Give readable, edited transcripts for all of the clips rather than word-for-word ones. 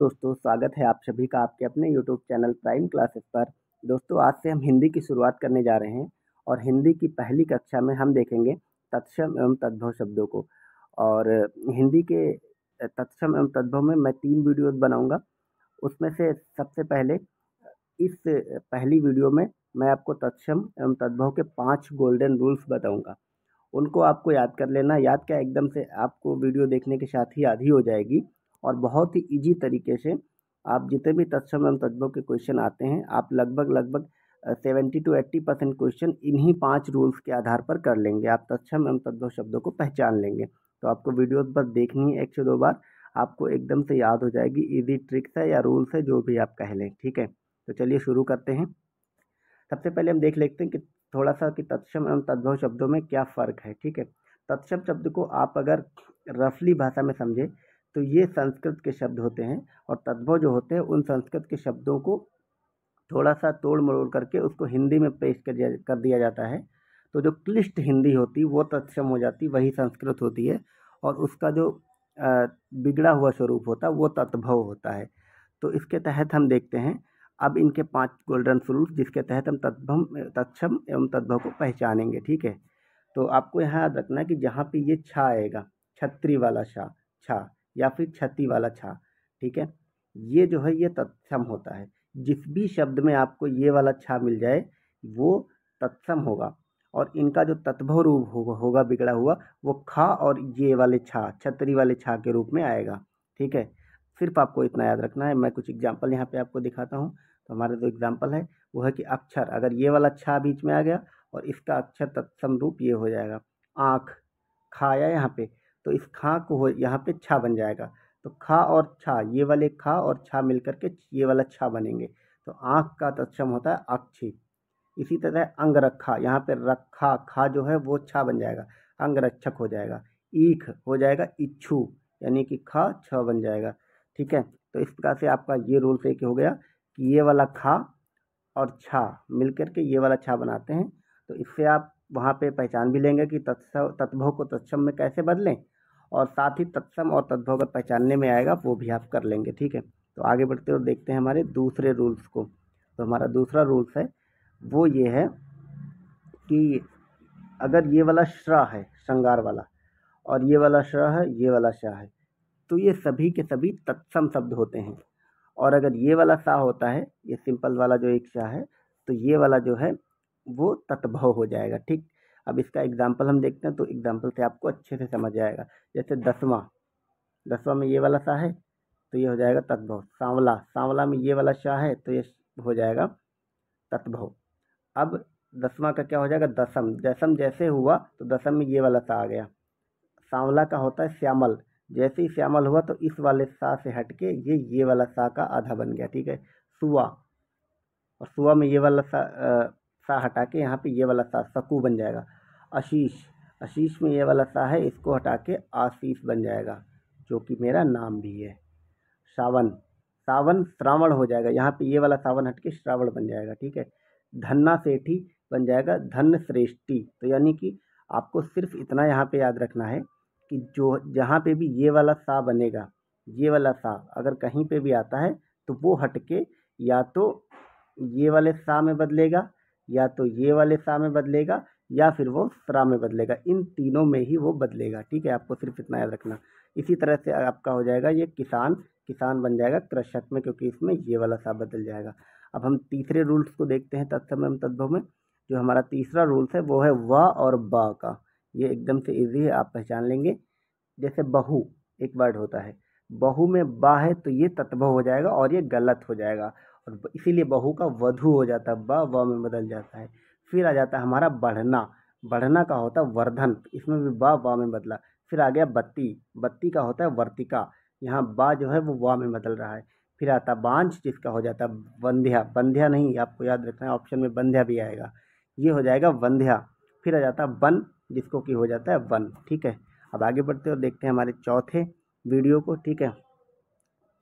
दोस्तों स्वागत है आप सभी का आपके अपने यूट्यूब चैनल प्राइम क्लासेस पर। दोस्तों आज से हम हिंदी की शुरुआत करने जा रहे हैं और हिंदी की पहली कक्षा में हम देखेंगे तत्सम एवं तद्भव शब्दों को। और हिंदी के तत्सम एवं तद्भव में मैं 3 वीडियोज़ बनाऊँगा। उसमें से सबसे पहले इस पहली वीडियो में मैं आपको तत्सम एवं तद्भव के 5 गोल्डन रूल्स बताऊँगा। उनको आपको याद कर लेना। याद क्या, एकदम से आपको वीडियो देखने के साथ ही याद ही हो जाएगी और बहुत ही ईजी तरीके से आप जितने भी तत्सम एवं तद्भव के क्वेश्चन आते हैं आप लगभग 70 to 80% क्वेश्चन इन्हीं 5 रूल्स के आधार पर कर लेंगे। आप तत्सम एवं तद्भव शब्दों को पहचान लेंगे। तो आपको वीडियोस पर देखनी है 1 से 2 बार, आपको एकदम से याद हो जाएगी। ईजी ट्रिक्स है या रूल्स है, जो भी आप कह लें, ठीक है। तो चलिए शुरू करते हैं। सबसे पहले हम देख लेते हैं कि थोड़ा सा कि तत्सम एवं तद्भव शब्दों में क्या फ़र्क है, ठीक है। तत्सम शब्द को आप अगर रफली भाषा में समझे तो ये संस्कृत के शब्द होते हैं और तद्भव जो होते हैं उन संस्कृत के शब्दों को थोड़ा सा तोड़ मरोड़ करके उसको हिंदी में पेश कर दिया जाता है। तो जो क्लिष्ट हिंदी होती वो तत्सम हो जाती, वही संस्कृत होती है। और उसका जो बिगड़ा हुआ स्वरूप होता वो तद्भव होता है। तो इसके तहत हम देखते हैं अब इनके 5 गोल्डन रूल्स, जिसके तहत हम तत्सम एवं तद्भव को पहचानेंगे, ठीक है। तो आपको यहाँ याद रखना है कि जहाँ पे ये छा आएगा, छतरी वाला छा या फिर छती वाला छा, ठीक है, ये जो है ये तत्सम होता है। जिस भी शब्द में आपको ये वाला छा मिल जाए वो तत्सम होगा। और इनका जो तद्भव रूप होगा बिगड़ा हुआ, वो खा और ये वाले छा, छतरी वाले छा के रूप में आएगा, ठीक है। सिर्फ आपको इतना याद रखना है। मैं कुछ एग्जाम्पल यहाँ पे आपको दिखाता हूँ। तो हमारा जो एग्जाम्पल है वो है कि अक्षर, अगर ये वाला छा बीच में आ गया और इसका अक्षर तत्सम रूप ये हो जाएगा। आँख, खा आया यहाँ पे, तो इस खा को हो यहाँ पे छा बन जाएगा। तो खा और छा, ये वाले खा और छा मिलकर के ये वाला छा बनेंगे। तो आँख का तत्सम होता है अक्षी। इसी तरह अंगरखा, यहाँ पे रखा खा जो है वो छा बन जाएगा, अंगरक्षक हो जाएगा। ईख हो जाएगा इच्छु, यानी कि खा छ बन जाएगा, ठीक है। तो इस प्रकार से आपका ये रूल से हो गया कि ये वाला खा और छा मिलकर के ये वाला छा बनाते हैं। तो इससे आप वहाँ पे पहचान भी लेंगे कि तत्भव को तत्सम में कैसे बदलें, और साथ ही तत्सम और तद्भव अगर पहचानने में आएगा वो भी आप कर लेंगे, ठीक है। तो आगे बढ़ते और देखते हैं हमारे दूसरे रूल्स को। तो हमारा दूसरा रूल्स है वो ये है कि अगर ये वाला श्र है, श्रृंगार वाला, और ये वाला श्र है, ये वाला श है, तो ये सभी के सभी तत्सम शब्द होते हैं। और अगर ये वाला सा होता है, ये सिंपल वाला जो एक सा है, तो ये वाला जो है वो तत्भव हो जाएगा, ठीक। अब इसका एग्जाम्पल हम देखते हैं, तो एग्जाम्पल से आपको अच्छे से समझ आएगा। जैसे दसवां, दसवां में ये वाला सा है तो ये हो जाएगा तद्भव। सांवला, सांवला में ये वाला शाह है तो ये हो जाएगा तद्भव। अब 10वां का क्या हो जाएगा, दसम, दसम जैसे हुआ तो दसम में ये वाला सा आ गया। सांवला का होता है श्यामल, जैसे ही श्यामल हुआ तो इस वाले सा से हट के ये वाला सा का आधा बन गया, ठीक है। सुआ, और सुआ में ये वाला सा हटा के यहाँ पे ये वाला सा सकू बन जाएगा। आशीष, आशीष में ये वाला सा है, इसको हटा के आशीष बन जाएगा, जो कि मेरा नाम भी है। सावन, सावन श्रावण हो जाएगा, यहाँ पे ये वाला सावन हट के श्रावण बन जाएगा, ठीक है। धन्ना सेठी बन जाएगा धन श्रेष्ठी। तो यानी कि आपको सिर्फ इतना यहाँ पे याद रखना है कि जो जहाँ पे भी ये वाला सा बनेगा, ये वाला सा अगर कहीं पे भी आता है तो वो हट के या तो ये वाले सा में बदलेगा, या तो ये वाले सा में बदलेगा, या फिर वो स्रा में बदलेगा। इन तीनों में ही वो बदलेगा, ठीक है। आपको सिर्फ इतना याद रखना। इसी तरह से आपका हो जाएगा ये किसान, किसान बन जाएगा कृषक में, क्योंकि इसमें ये वाला सा बदल जाएगा। अब हम तीसरे रूल्स को देखते हैं तत्सम एवं तद्भव में। जो हमारा तीसरा रूल्स है वो है व और ब का। ये एकदम से इजी है, आप पहचान लेंगे। जैसे बहू एक वर्ड होता है, बहू में बा है तो ये तत्भव हो जाएगा और ये गलत हो जाएगा, और इसीलिए बहू का वधु हो जाता है, ब व में बदल जाता है। फिर आ जाता है हमारा बढ़ना, बढ़ना का होता है वर्धन, इसमें भी बा व में बदला। फिर आ गया बत्ती, बत्ती का होता है वर्तिका, यहाँ बा जो है वो वा में बदल रहा है। फिर आता बांझ, जिसका हो जाता है बंध्या, बंध्या नहीं, आपको याद रखना है ऑप्शन में बंध्या भी आएगा, ये हो जाएगा वंध्या। फिर आ जाता है वन, जिसको कि हो जाता है वन, ठीक है। अब आगे बढ़ते और देखते हैं हमारे चौथे वीडियो को, ठीक है।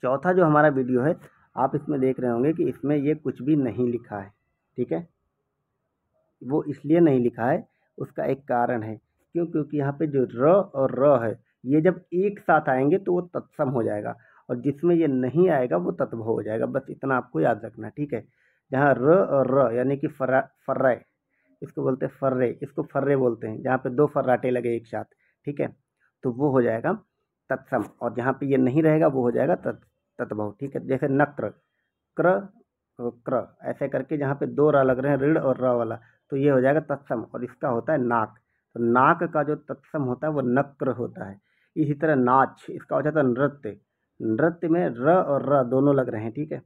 चौथा जो हमारा वीडियो है, आप इसमें देख रहे होंगे कि इसमें ये कुछ भी नहीं लिखा है, ठीक है। वो इसलिए नहीं लिखा है, उसका एक कारण है। क्यों? क्योंकि यहाँ पे जो र और र है, ये जब एक साथ आएंगे तो वो तत्सम हो जाएगा, और जिसमें ये नहीं आएगा वो तत्भव हो जाएगा। बस इतना आपको याद रखना, ठीक है। जहाँ र और र यानी कि फर्रा, इसको बोलते हैं फर्रे, इसको फर्रे बोलते हैं, जहाँ पे दो फर्राटे लगे एक साथ, ठीक है, तो वो हो जाएगा तत्सम। और जहाँ पे ये नहीं रहेगा वो हो जाएगा तत्भव, ठीक है। जैसे नक्र, क्र, क्र, ऐसे करके जहाँ पे दो रा लग रहे हैं, ऋण और र वाला, तो ये हो जाएगा तत्सम। और इसका होता है नाक, तो नाक का जो तत्सम होता है वो नक्र होता है। इसी तरह नाच, इसका हो जाता है नृत्य, नृत्य में र और र दोनों लग रहे हैं, ठीक है।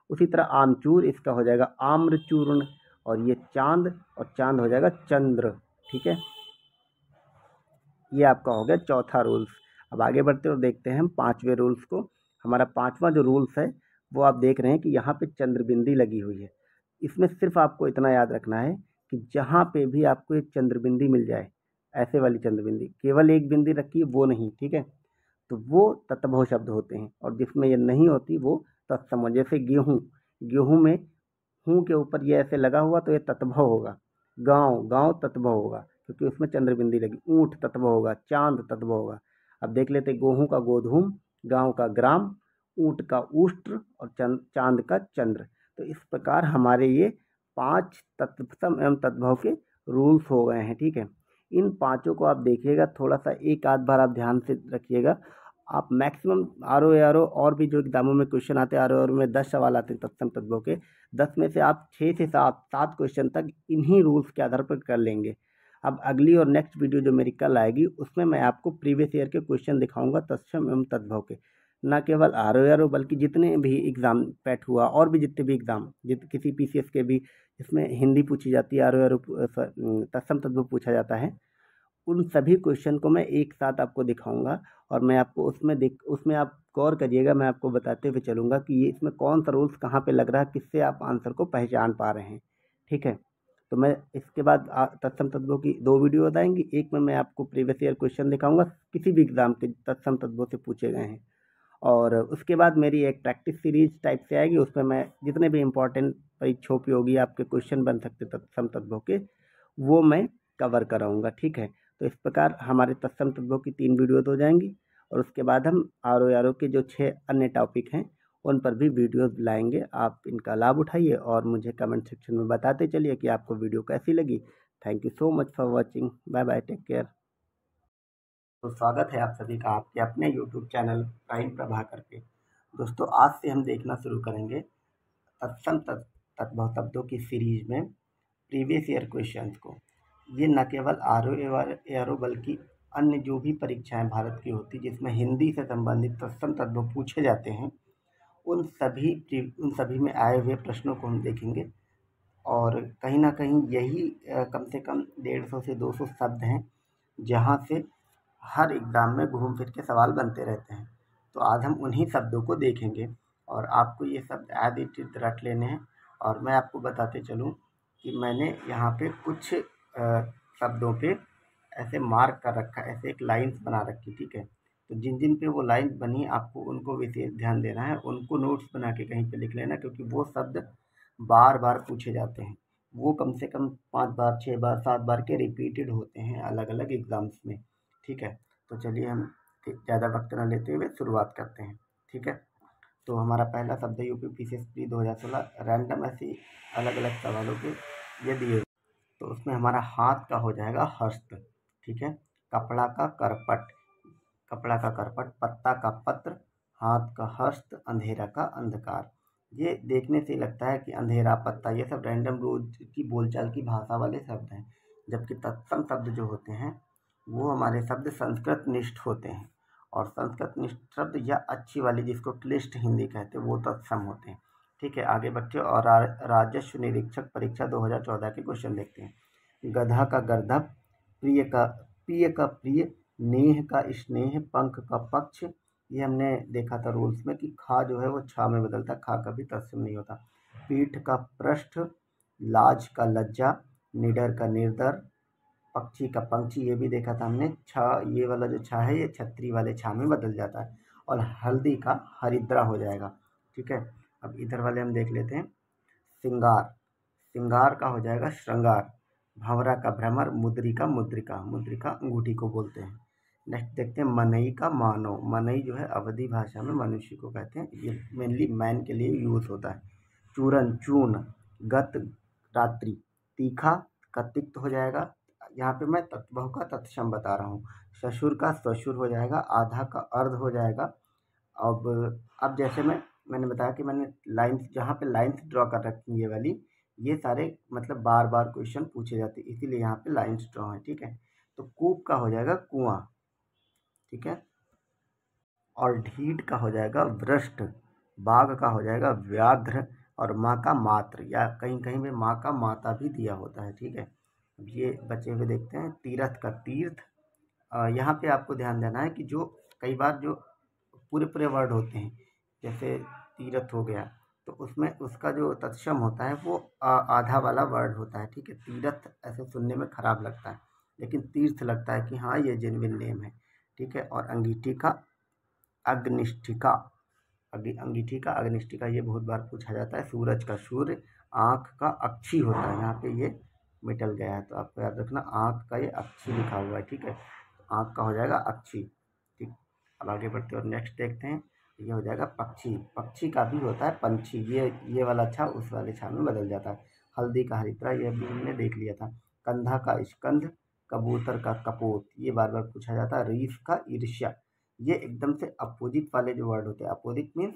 उसी तरह आमचूर, इसका हो जाएगा आम्रचूर्ण। और ये चांद, और चांद हो जाएगा चंद्र, ठीक है। ये आपका हो गया चौथा रूल्स। अब आगे बढ़ते और देखते हैं हम पांचवें रूल्स को। हमारा पांचवा जो रूल्स है वो आप देख रहे हैं कि यहाँ पे चंद्रबिंदी लगी हुई है। इसमें सिर्फ आपको इतना याद रखना है कि जहाँ पे भी आपको एक चंद्रबिंदी मिल जाए, ऐसे वाली चंद्रबिंदी, केवल एक बिंदी रखी है वो नहीं, ठीक है, तो वो तत्भव शब्द होते हैं। और जिसमें ये नहीं होती वो तत्सम। जैसे गेहूँ, गेहूँ में हूँ के ऊपर ये ऐसे लगा हुआ तो ये तत्भव होगा। गाँव, गाँव तत्भव होगा क्योंकि उसमें चंद्रबिंदी लगी। ऊँट तत्भव होगा, चांद तत्भव होगा। अब देख लेते हैं, गेहूँ का गोधूम, गाँव का ग्राम, ऊँट का उष्ट्र और चांद का चंद्र। तो इस प्रकार हमारे ये 5 तत्सम एवं तत्भव के रूल्स हो गए हैं, ठीक है। इन पाँचों को आप देखिएगा, थोड़ा सा एक आध बार आप ध्यान से रखिएगा। आप मैक्सिमम आर ओ और भी जो एग्जामों में क्वेश्चन आते हैं, आर ओ में 10 सवाल आते हैं तत्सम तत्भव के, 10 में से आप 6 से 7 क्वेश्चन तक इन्हीं रूल्स के आधार पर कर लेंगे। अब अगली और नेक्स्ट वीडियो जो मेरी कल आएगी उसमें मैं आपको प्रीवियस ईयर के क्वेश्चन दिखाऊंगा तत्सम एवं तत्भव के, न केवल आर ओ बल्कि जितने भी एग्ज़ाम पैट हुआ और भी जितने भी एग्ज़ाम, किसी PCS के भी जिसमें हिंदी पूछी जाती है, आर ओ तत्सम तत्भव पूछा जाता है, उन सभी क्वेश्चन को मैं एक साथ आपको दिखाऊंगा। और मैं आपको उसमें आप गौर करिएगा, मैं आपको बताते हुए चलूँगा कि ये इसमें कौन सा रूल्स कहाँ पे लग रहा है, किससे आप आंसर को पहचान पा रहे हैं, ठीक है। तो मैं इसके बाद तत्सम तत्वों की 2 वीडियो बताएंगी। एक में मैं आपको प्रीवियस ईयर क्वेश्चन दिखाऊंगा किसी भी एग्ज़ाम के तत्सम तत्वों से पूछे गए हैं। और उसके बाद मेरी एक प्रैक्टिस सीरीज टाइप से आएगी, उसमें मैं जितने भी इम्पोर्टेंट परीक्षोपयोगी आपके क्वेश्चन बन सकते तत्सम तत्वों के, वो मैं कवर कराऊंगा, ठीक है। तो इस प्रकार हमारे तत्सम तत्वों की 3 वीडियो हो जाएंगी। और उसके बाद हम आर ओ के जो 6 अन्य टॉपिक हैं उन पर भी वीडियोस लाएंगे। आप इनका लाभ उठाइए और मुझे कमेंट सेक्शन में बताते चलिए कि आपको वीडियो कैसी लगी। Thank you so much for watching. Bye bye, take care. तो स्वागत है आप सभी का आपके अपने यूट्यूब चैनल प्राइम प्रभाकर पे। दोस्तों, आज से हम देखना शुरू करेंगे तत्सम तत्भव शब्दों की सीरीज में प्रीवियस ईयर क्वेश्चंस को। ये न केवल आर ओ बल्कि अन्य जो भी परीक्षाएं भारत की होती जिसमें हिंदी से संबंधित तत्सम तत्भव पूछे जाते हैं, उन सभी में आए हुए प्रश्नों को हम देखेंगे। और कहीं ना कहीं यही कम से कम 150 से 200 शब्द हैं जहाँ से हर एग्ज़ाम में घूम फिर के सवाल बनते रहते हैं। तो आज हम उन्हीं शब्दों को देखेंगे और आपको ये शब्द एज इट इज़ रट लेने हैं। और मैं आपको बताते चलूँ कि मैंने यहाँ पे कुछ शब्दों पे ऐसे मार्क कर रखा है, ऐसे एक लाइन्स बना रखी, ठीक है। तो जिन जिन पे वो लाइन्स बनी आपको उनको विशेष ध्यान देना है, उनको नोट्स बना के कहीं पे लिख लेना, क्योंकि वो शब्द बार बार पूछे जाते हैं। वो कम से कम 5 बार, 6 बार, 7 बार के रिपीटेड होते हैं अलग अलग एग्ज़ाम्स में, ठीक है। तो चलिए हम ज़्यादा वक्त न लेते हुए शुरुआत करते हैं, ठीक है। तो हमारा पहला शब्द है यूपी PCS प्री 2016, रैंडम ऐसे अलग अलग सवालों के ये दिए। तो उसमें हमारा हाथ का हो जाएगा हस्त, ठीक है। कपड़ा का करपट, कपड़ा का करपट, पत्ता का पत्र, हाथ का हस्त, अंधेरा का अंधकार। ये देखने से लगता है कि अंधेरा, पत्ता, ये सब रैंडम रोज की बोलचाल की भाषा वाले शब्द हैं। जबकि तत्सम शब्द जो होते हैं वो हमारे शब्द संस्कृत निष्ठ होते हैं। और संस्कृत निष्ठ शब्द या अच्छी वाली जिसको क्लिष्ट हिंदी कहते हैं वो तत्सम होते हैं, ठीक है। आगे बढ़ते और राजस्व निरीक्षक परीक्षा 2014 के क्वेश्चन देखते हैं। गधा का गर्दभ, प्रिय का प्रिय, नेह का स्नेह, पंख का पक्ष। ये हमने देखा था रूल्स में कि खा जो है वो छा में बदलता, खा कभी तत्सम नहीं होता। पीठ का पृष्ठ, लाज का लज्जा, निडर का निर्डर, पक्षी का पंक्षी, ये भी देखा था हमने। छा, ये वाला जो छा है ये छतरी वाले छा में बदल जाता है। और हल्दी का हरिद्रा हो जाएगा, ठीक है। अब इधर वाले हम देख लेते हैं। श्रृंगार, श्रृंगार का हो जाएगा श्रृंगार। भंवरा का भ्रमर, मुद्रिका मुद्रिका, मुद्रिका अंगूठी को बोलते हैं। नेक्स्ट देखते हैं मनई का मानव। मनई जो है अवधी भाषा में मनुष्य को कहते हैं, ये मेनली मैन के लिए यूज़ होता है। चूरन चूर्ण, गत रात्रि, तीखा का तिक्त हो जाएगा, यहाँ पे मैं तत्भव का तत्सम बता रहा हूँ। ससुर का स्वसुर हो जाएगा, आधा का अर्ध हो जाएगा। अब जैसे मैंने बताया कि मैंने लाइन्स, जहाँ पे लाइन्स ड्रॉ कर रखी हैं ये वाली, ये सारे मतलब बार बार क्वेश्चन पूछे जाते हैं, इसीलिए यहाँ पे लाइन्स ड्रॉ है, ठीक है। तो कूप का हो जाएगा कुआं, ठीक है। और ढीठ का हो जाएगा वृष्ट, बाघ का हो जाएगा व्याघ्र, और माँ का मात्र, या कहीं कहीं में माँ का माता भी दिया होता है, ठीक है। अब ये बचे हुए देखते हैं। तीरथ का तीर्थ, यहाँ पे आपको ध्यान देना है कि जो कई बार जो पूरे पूरे वर्ड होते हैं, जैसे तीरथ हो गया, तो उसमें उसका जो तत्सम होता है वो आधा वाला वर्ड होता है, ठीक है। तीरथ ऐसे सुनने में खराब लगता है, लेकिन तीर्थ लगता है कि हाँ ये जेन्युइन नेम है, ठीक है। और अंगीठी का अग्निष्ठिका, अंगीठी का अग्निष्ठिका, ये बहुत बार पूछा जाता है। सूरज का सूर्य, आँख का अक्षी होता है, यहाँ पे ये मिटल गया है, तो आपको याद रखना आँख का ये अक्षी लिखा हुआ है, ठीक है। तो आँख का हो जाएगा अक्षी, ठीक। अब आगे बढ़ते हैं और नेक्स्ट देखते हैं। ये हो जाएगा पक्षी। पक्षी का भी होता है पंछी, ये वाला छा उस वाले छा में बदल जाता है। हल्दी का हरिद्रा, ये भी हमने देख लिया था। कंधा का स्कंध, कबूतर का कपोत, ये बार बार पूछा जाता है। रीछ का ईर्ष्या, ये एकदम से अपोजिट वाले जो वर्ड होते हैं, अपोजिट मीन्स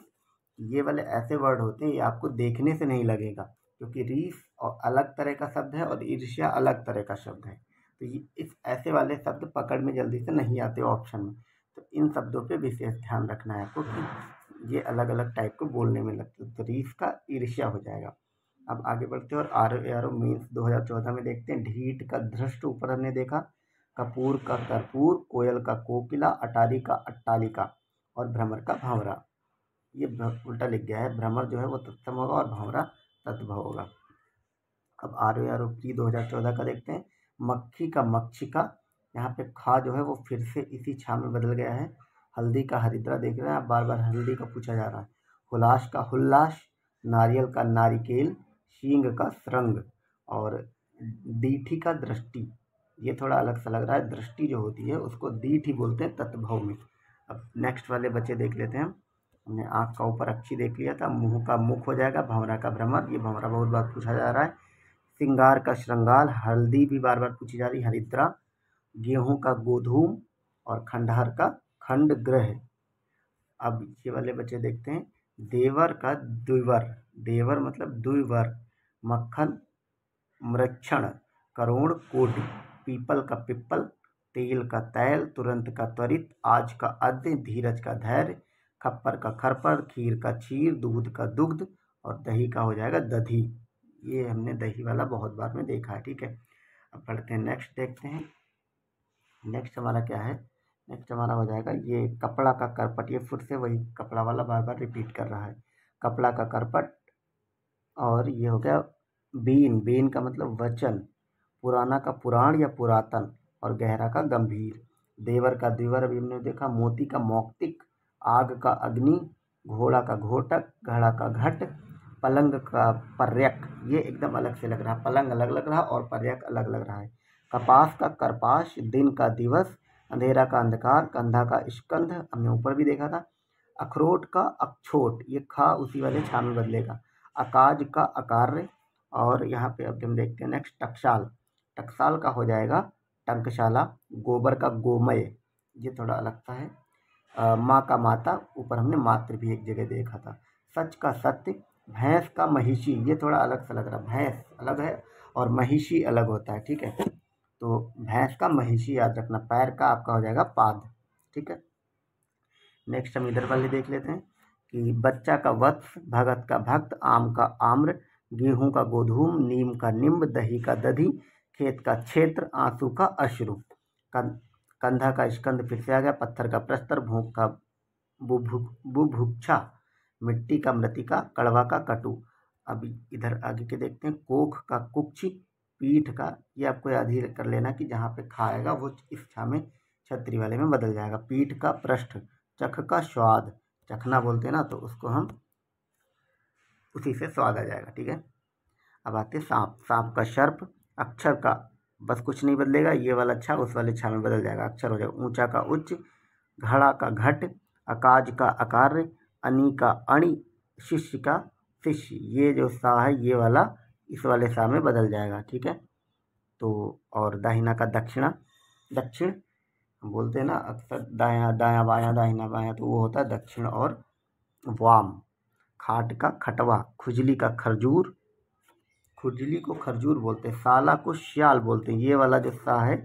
ये वाले ऐसे वर्ड होते हैं, ये आपको देखने से नहीं लगेगा, क्योंकि रीछ और अलग तरह का शब्द है और ईर्ष्या अलग तरह का शब्द है, तो ये इस ऐसे वाले शब्द पकड़ में जल्दी से नहीं आते ऑप्शन में। तो इन शब्दों पे विशेष ध्यान रखना है आपको कि ये अलग अलग टाइप को बोलने में लगते हैं, तो रीछ का ईर्ष्या हो जाएगा। अब आगे बढ़ते हैं और आर ओ मीन्स 2014 में देखते हैं। ढीठ का धृष्ट ऊपर हमने देखा, कपूर का कर्पूर, कोयल का कोकिला, अटारी का अट्टालिका, और भ्रमर का भंवरा। ये उल्टा लिख गया है, भ्रमर जो है वो तत्सम होगा और भंवरा तद्भव होगा। अब आर ओ की 2014 का देखते हैं। मक्खी का मक्षिका, यहाँ पे खा जो है वो फिर से इसी छा में बदल गया है। हल्दी का हरिद्रा, देख रहे हैं आप, बार बार हल्दी का पूछा जा रहा है। हुलास का हुल्लास, नारियल का नारिकेल, शींग का श्रृंग, और दीठी का दृष्टि, ये थोड़ा अलग सा लग रहा है। दृष्टि जो होती है उसको दीठी बोलते हैं तत्भव में। अब नेक्स्ट वाले बच्चे देख लेते हैं। हमने आँख का ऊपर अक्षी देख लिया था, मुंह का मुख हो जाएगा, भंवरा का भ्रमर, ये भंवरा बहुत बार पूछा जा रहा है। सिंगार का श्रृंगार, हल्दी भी बार बार पूछी जा रही, हरिद्रा। गेहूं का गोधूम, और खंडहर का खंड ग्रह। अब ये वाले बच्चे देखते हैं। देवर का द्विवर, देवर मतलब द्विवर, मक्खन मृक्षण, करोड़ कोटि, पीपल का पिप्पल, तेल का तैल, तुरंत का त्वरित, आज का अद्य, धीरज का धैर्य, खप्पर का खरपर, खीर का क्षीर, दूध का दुग्ध, और दही का हो जाएगा दधी। ये हमने दही वाला बहुत बार में देखा है, ठीक है। अब पढ़ते हैं, नेक्स्ट देखते हैं। नेक्स्ट हमारा क्या है, नेक्स्ट हमारा हो जाएगा ये कपड़ा का करपट, ये फिर से वही कपड़ा वाला बार बार रिपीट कर रहा है। कपड़ा का करपट, और ये हो गया बीन, बीन का मतलब वचन, पुराना का पुराण या पुरातन, और गहरा का गंभीर। देवर का द्विवर अभी हमने देखा। मोती का मौक्तिक, आग का अग्नि, घोड़ा का घोटक, घड़ा का घट, पलंग का पर्यक, ये एकदम अलग से लग रहा है, पलंग अलग लग रहा है और पर्यक अलग लग रहा है। कपास का करपाश, दिन का दिवस, अंधेरा का अंधकार, कंधा का स्कंध, हमने ऊपर भी देखा था। अखरोट का अक्षोट, ये खा उसी वाले छा में बदलेगा। अकाज का अकार्य, और यहाँ पे अब हम देखते हैं नेक्स्ट टकसाल। टकसाल का हो जाएगा टंकशाला। गोबर का गोमय, ये थोड़ा अलग सा है। माँ का माता, ऊपर हमने मातृ भी एक जगह देखा था। सच का सत्य, भैंस का महिषी, ये थोड़ा अलग सा लग रहा है, भैंस अलग है और महिषी अलग होता है, ठीक है। तो भैंस का महिषी याद रखना। पैर का आपका हो जाएगा पाद, ठीक है। नेक्स्ट हम इधर वाले देख लेते हैं कि बच्चा का वत्स, भगत का भक्त, आम का आम्र, गेहूं का गोधूम, नीम का निम्ब, दही का दधी, खेत का क्षेत्र, आंसू का अश्रु, कंधा का स्कंद फिर से आ गया, पत्थर का प्रस्तर, भूख का बुभुक्षा, मिट्टी का मृतिका, कड़वा का कटु। अब इधर आगे के देखते हैं। कोख का कुक्षी, पीठ का, ये आपको याद ही कर लेना कि जहाँ पे खाएगा वो इस छा में छतरी वाले में बदल जाएगा। पीठ का पृष्ठ, चख का स्वाद, चखना बोलते हैं ना, तो उसको हम उसी से स्वाद आ जाएगा, ठीक है। अब आते हैं सांप। सांप का सर्प, अक्षर का बस कुछ नहीं बदलेगा, ये वाला छा उस वाले छा में बदल जाएगा, अक्षर हो जाएगा। ऊंचा का उच्च, घड़ा का घट, अकाज का अकार्य, अनी का अणि, शिष्य का शिष्य, ये जो सा है ये वाला इस वाले सा में बदल जाएगा, ठीक है। तो और दाहिना का दक्षिणा, दक्षिण हम बोलते हैं ना अक्सर, दायां दायां बायां दाहिना बायां, तो वो होता है दक्षिण और वाम। खाट का खटवा, खुजली का खरजूर, खुजली को खरजूर बोलते हैं, साला को श्याल बोलते हैं, ये वाला जो सा है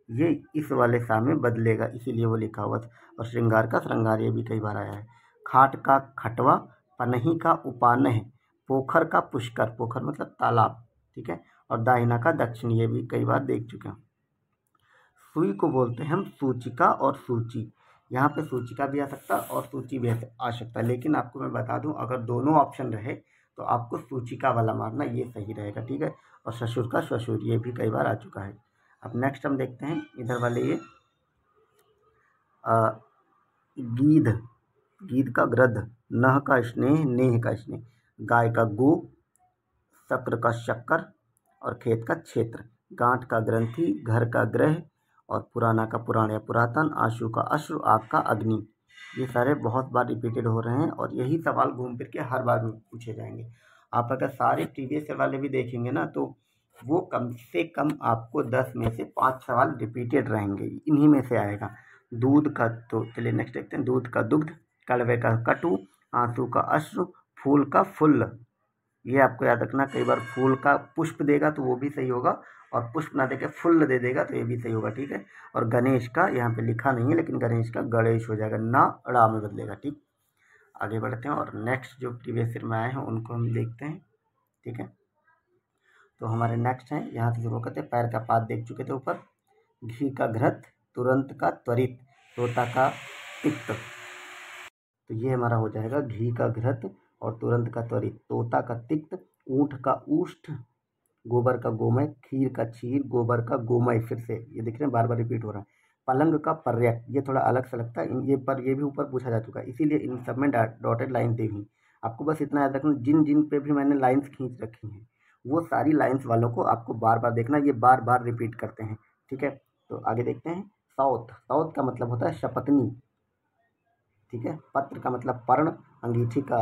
ये इस वाले सा में बदलेगा, इसीलिए वो लिखा हुआ था। और श्रृंगार का श्रृंगार, ये भी कई बार आया है। खाट का खटवा, पनही का उपानह, पोखर का पुष्कर, पोखर मतलब तालाब, ठीक है। और दाहिना का दक्षिण, ये भी कई बार देख चुके हैं। सुई को बोलते हैं हम सूचिका और सूची, यहाँ पे सूचिका भी आ सकता है और सूची भी आ सकता है, लेकिन आपको मैं बता दूं अगर दोनों ऑप्शन रहे तो आपको सूचिका वाला मारना, ये सही रहेगा, ठीक है। और ससुर का श्वशुर, ये भी कई बार आ चुका है। अब नेक्स्ट हम देखते हैं इधर वाले, ये गीध, गीध का गृध, नह का स्नेह, नेह का स्नेह, गाय का गो, शक्र का शक्कर और खेत का क्षेत्र, गांठ का ग्रंथि, घर का ग्रह और पुराना का पुराण या पुरातन, आंसू का अश्रु, आग का अग्नि। ये सारे बहुत बार रिपीटेड हो रहे हैं और यही सवाल घूम फिर के हर बार पूछे जाएंगे। आप अगर सारे प्रीवियस वाले भी देखेंगे ना तो वो कम से कम आपको 10 में से 5 सवाल रिपीटेड रहेंगे, इन्हीं में से आएगा। दूध का, तो चलिए नेक्स्ट देखते हैं। दूध का दुग्ध, कड़वे का कटु, आंसू का अश्रु, फूल का फुल्ल, ये आपको याद रखना। कई बार फूल का पुष्प देगा तो वो भी सही होगा, और पुष्प ना देके फुल्ल दे देगा तो ये भी सही होगा, ठीक है। और गणेश का यहाँ पे लिखा नहीं है, लेकिन गणेश का गणेश हो जाएगा, ना ड़ा में बदलेगा, ठीक। आगे बढ़ते हैं और नेक्स्ट जो प्रीवियस ईयर में आए हैं उनको हम देखते हैं, ठीक है। तो हमारे नेक्स्ट हैं, यहाँ से शुरू करते हैं। पैर का पाद देख चुके थे ऊपर, घी का घृत, तुरंत का त्वरित, तोता का तिक्त, तो ये हमारा हो जाएगा घी का घृत और तुरंत का त्वरित, तोता का तिक्त, ऊँट का ऊष्ठ, गोबर का गोमय, खीर का क्षीर, गोबर का गोमय, फिर से ये दिख रहे हैं बार बार रिपीट हो रहा है। पलंग का पर्यक, ये थोड़ा अलग सा लगता है, ये पर ये भी ऊपर पूछा जा चुका है, इसीलिए इन सब में डॉटेड लाइन दी हुई। आपको बस इतना याद रखना, जिन जिन पे भी मैंने लाइंस खींच रखी हैं वो सारी लाइंस वालों को आपको बार बार देखना, ये बार बार रिपीट करते हैं, ठीक है। तो आगे देखते हैं। सौत, सौत का मतलब होता है शपथनी, ठीक है। पत्र का मतलब पर्ण, अंगीठी का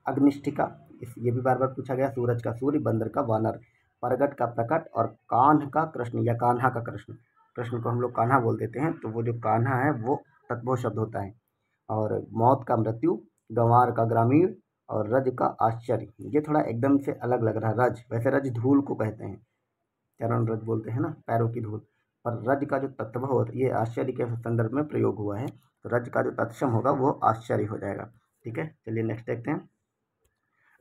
अग्निष्ठिका, ये भी बार बार पूछा गया। सूरज का सूर्य, बंदर का वानर, प्रगट का प्रकट और कान्ह का कृष्ण या कान्हा का कृष्ण, कृष्ण को हम लोग कान्हा बोल देते हैं, तो वो जो कान्हा है वो तत्भव शब्द होता है। और मौत का मृत्यु, गंवार का ग्रामीण और रज का आश्चर्य, ये थोड़ा एकदम से अलग लग रहा है। रज, वैसे रज धूल को कहते हैं, चरण रज बोलते हैं ना, पैरों की धूल, पर रज का जो तत्व होता है, ये आश्चर्य के संदर्भ में प्रयोग हुआ है, तो रज का जो तत्सम होगा वो आश्चर्य हो जाएगा, ठीक है। चलिए नेक्स्ट देखते हैं।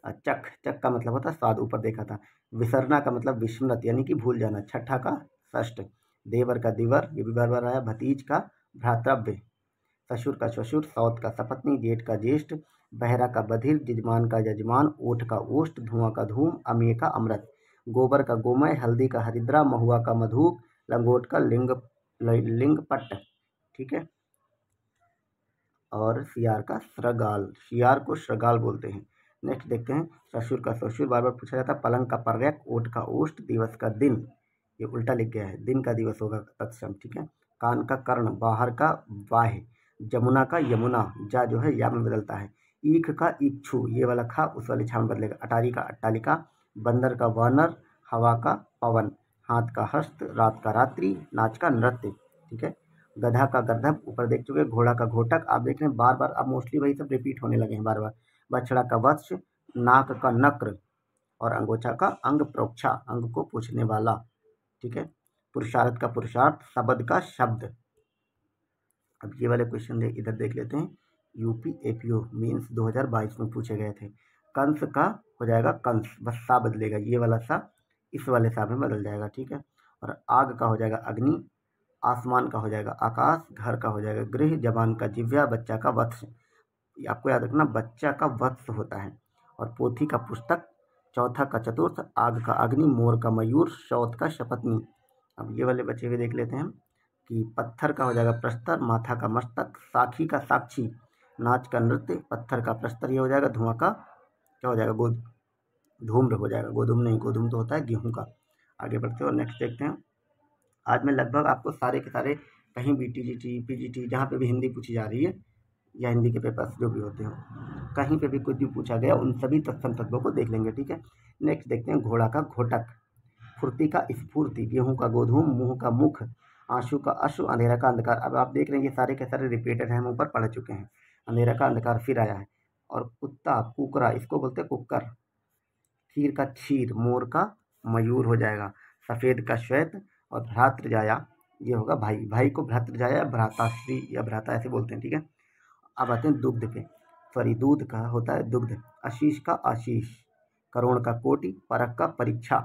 चख, चख का मतलब होता है स्वाद, ऊपर देखा था। विसरना का मतलब विस्मृत यानी कि भूल जाना, छठा का षष्ठ, देवर का दिवर, ये भी बार बार आया, भतीज का भ्रातृव्य, ससुर का श्वशुर, सौत का सपत्नी, जेठ का ज्येष्ठ, बहरा का बधिर, जजमान का यजमान, ओठ का ओष्ठ, धुआं का धूम, अमेय का अमृत, गोबर का गोमय, हल्दी का हरिद्रा, महुआ का मधुक, लंगोट का लिंगपट्ट, ठीक है। और सियार का श्रगाल, सियार को श्रगाल बोलते हैं। नेक्स्ट देखते हैं। ससुर का ससुर बार बार पूछा जाता है। पलंग का पर्यक, ओट का ओष्ठ, दिवस का दिन, ये उल्टा लिख गया है, दिन का दिवस होगा तत्सम, ठीक है। कान का कर्ण, बाहर का बाह्य, जमुना का यमुना, जा जो है या में बदलता है। ईख का इच्छु, ये वाला खा उस वाले छा में बदलेगा। अटारी का अट्टालिका, बंदर का वानर, हवा का पवन, हाथ का हस्त, रात का रात्रि, नाच का नृत्य, ठीक है। गधा का गर्दभ, ऊपर देख चुके। घोड़ा का घोटक, आप देख रहे हैं बार बार अब मोस्टली वही सब रिपीट होने लगे हैं बार बार। बछड़ा का वत्स, नाक का नक्र और अंगोछा का अंग प्रोक्षा, अंग को पूछने वाला, ठीक है। पुरुषार्थ का पुरुषार्थ, शब्द का शब्द। अब ये वाले क्वेश्चन इधर देख लेते हैं। यूपी एपीओ मीन्स 2022 में पूछे गए थे। कंस का हो जाएगा कंस, बस सा बदलेगा, ये वाला सा इस वाले सा में बदल जाएगा, ठीक है। और आग का हो जाएगा अग्नि, आसमान का हो जाएगा आकाश, घर का हो जाएगा गृह, जवान का जिव्या, बच्चा का वत्स, आपको याद रखना बच्चा का वत्स होता है। और पोथी का पुस्तक, चौथा का चतुर्थ, आग का अग्नि, मोर का मयूर, शौत का शपथनी। अब ये वाले बच्चे हुए देख लेते हैं कि पत्थर का हो जाएगा प्रस्तर, माथा का मस्तक, साखी का साक्षी, नाच का नृत्य, पत्थर का प्रस्तर ये हो जाएगा, धुआं का क्या हो जाएगा धूम्र हो जाएगा, गोधूम नहीं, गोधूम तो होता है गेहूं का। आगे बढ़ते हैं और नेक्स्ट देखते हैं। आज मैं लगभग आपको सारे के सारे, कहीं भी टीजीटी, पीजीटी, जहाँ पे भी हिंदी पूछी जा रही है या हिंदी के पेपर्स जो भी होते हो, कहीं पे भी कुछ भी पूछा गया उन सभी तत्सम तत्वों को देख लेंगे, ठीक है। नेक्स्ट देखते हैं घोड़ा का घोटक, फुर्ती का स्फूर्ति, गेहूं का गोधूम, मुंह का मुख, आंसू का अश्रु, अंधेरा का अंधकार। अब आप देख रहे हैं ये सारे के सारे रिपीटेड हैं, हम ऊपर पढ़ चुके हैं। अंधेरा का अंधकार फिर आया है। और कुत्ता, कुकरा, इसको बोलते हैं कुकर। क्षीर का क्षीर, मोर का मयूर हो जाएगा। सफ़ेद का श्वेत, और भ्रातृजाया, ये होगा भाई। भाई को भ्रातृजाया, भ्राताश्री या भ्राता ऐसे बोलते हैं, ठीक है। अब आते हैं दुग्ध पे। सॉरी, दूध का होता है दुग्ध। आशीष का आशीष, करोड़ का कोटि, परख का परीक्षा,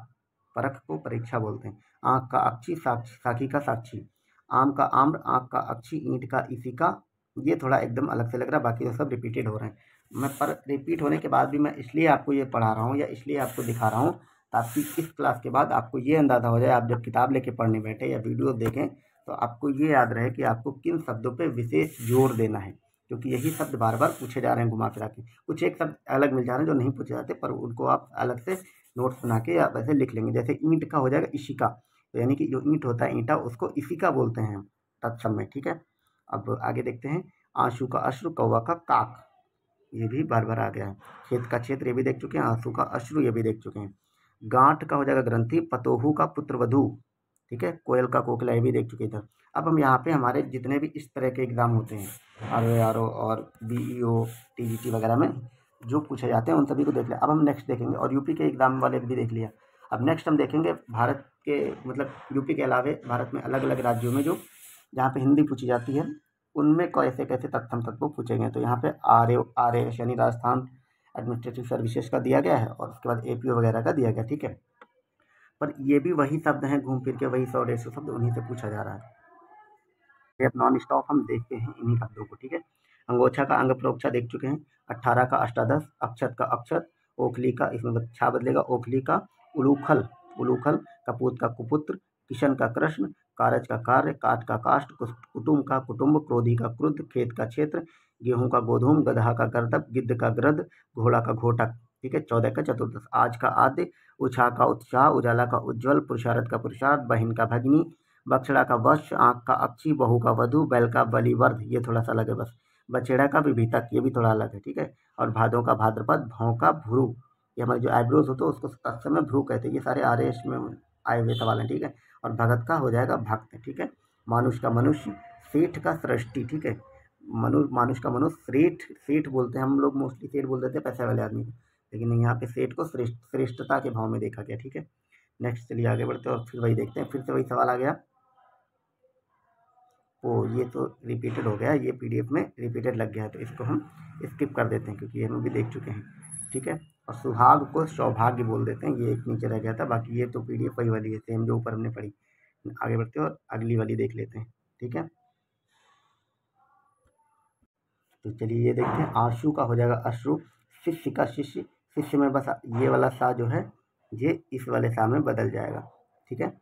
परख को परीक्षा बोलते हैं। आँख का अक्षी, साक्षी, साखी का साक्षी। आम का आम्र, आँख का अक्षी, ईंट का इसिका। ये थोड़ा एकदम अलग से लग रहा है, बाकी तो सब रिपीटेड हो रहे हैं। मैं पर रिपीट होने के बाद भी मैं इसलिए आपको ये पढ़ा रहा हूँ या इसलिए आपको दिखा रहा हूँ, ताकि इस क्लास के बाद आपको ये अंदाज़ा हो जाए, आप जब किताब लेके पढ़ने बैठे या वीडियो देखें तो आपको ये याद रहे कि आपको किन शब्दों पे विशेष जोर देना है, क्योंकि यही शब्द बार बार पूछे जा रहे हैं घुमा फिरा के। कुछ एक शब्द अलग मिल जा रहे हैं जो नहीं पूछे जाते, पर उनको आप अलग से नोट्स बना के या वैसे लिख लेंगे। जैसे ईंट का हो जाएगा इशिका, तो यानी कि जो ईंट होता है, ईंटा, उसको इशिका बोलते हैं तत्सम में, ठीक है। अब आगे देखते हैं। आंसू का अश्रु, कौवा का काक, ये भी बार बार आ गया है। खेत का क्षेत्र, ये भी देख चुके हैं। आंसू का अश्रु, ये भी देख चुके हैं। गांठ का हो जाएगा ग्रंथि, पतोहू का पुत्र वधू, ठीक है। कोयल का कोकिला, ये भी देख चुके थे। अब हम यहाँ पे हमारे जितने भी इस तरह के एग्ज़ाम होते हैं, आर और बीईओ, टीजीटी वगैरह में जो पूछे जाते हैं उन सभी को देख लिया। अब हम नेक्स्ट देखेंगे, और यूपी के एग्ज़ाम वाले भी देख लिया। अब नेक्स्ट हम देखेंगे भारत के, मतलब यूपी के अलावे भारत में अलग अलग राज्यों में जो, जहाँ पे हिंदी पूछी जाती है, उनमें कैसे कैसे तत्सम तत्व पूछे गए। तो यहाँ पे आर ए यानी राजस्थान एडमिनिस्ट्रेटिव सर्विसेज का दिया गया है, और उसके बाद एपीओ वगैरह का दिया गया, ठीक है। पर ये भी वही शब्द हैं, घूम फिर के वही 100-150 शब्द, उन्हीं से पूछा जा रहा है। अब नॉन स्टॉप हम देखते हैं इन्हीं शब्दों को, ठीक है। अंगोछा का अंग प्रोक्षा देख चुके हैं। 18 का अष्टादश, अक्षत का अक्षत, ओखली का, इसमें छा बदलेगा, ओखली का उलूखल, उलूखल, कपूत का कुपुत्र, किशन का कृष्ण, कारज का कार्य, काट का काष्ठ, कुटुंब का कुटुंब, क्रोधी का क्रुद्ध, खेत का क्षेत्र, गेहूं का गोधूम, गधा का गर्दभ, गिद्ध का गृद्ध, घोड़ा का घोटक, ठीक है। 14 का चतुर्दश। आज का आद्य, उत्साह का उत्साह, उजाला का उज्ज्वल, पुरुषार्थ का पुरुषार्थ, बहिन का भगिनी, बछड़ा का वश, आँख का अक्षी, बहू का वधू, बैल का बलिवर्ध, ये थोड़ा सा अलग है बस। बछेड़ा का विभितक, ये भी थोड़ा अलग है, ठीक है। और भादों का भाद्रपद, भाव का भ्रू, ये हमारे जो आईब्रोज होते हैं उसको तत्सम में भ्रू कहते हैं। ये सारे आर्यस में आए हुए सवाल हैं, ठीक है। और भगत का हो जाएगा भक्त, ठीक है। मानुष का मनुष्य, सेठ का सृष्टि, ठीक है। मानुष का मनुष्य, सेठ, सेठ बोलते हैं हम लोग, मोस्टली सेठ बोल देते हैं पैसे वाले आदमी को, लेकिन यहाँ पे सेठ को श्रेष्ठता के भाव में देखा गया, ठीक है। नेक्स्ट चलिए आगे बढ़ते हैं, और फिर वही देखते हैं, फिर से वही सवाल आ गया। ओ, ये तो रिपीटेड हो गया, ये पीडीएफ में रिपीटेड लग गया है, तो इसको हम स्किप कर देते हैं, क्योंकि ये हम भी देख चुके हैं, ठीक है। और सुहाग को सौभाग्य बोल देते हैं, ये एक नीचे रह गया था, बाकी ये तो पीडीएफ वही वाली है, सेम जो ऊपर हमने पढ़ी। आगे बढ़ते हैं और अगली वाली देख लेते हैं, ठीक है। तो चलिए ये देखते हैं। आंसू का हो जाएगा अश्रु, शिष्य का शिष्य, शिष्य में बस ये वाला सा जो है, ये इस वाले सा में बदल जाएगा, ठीक है।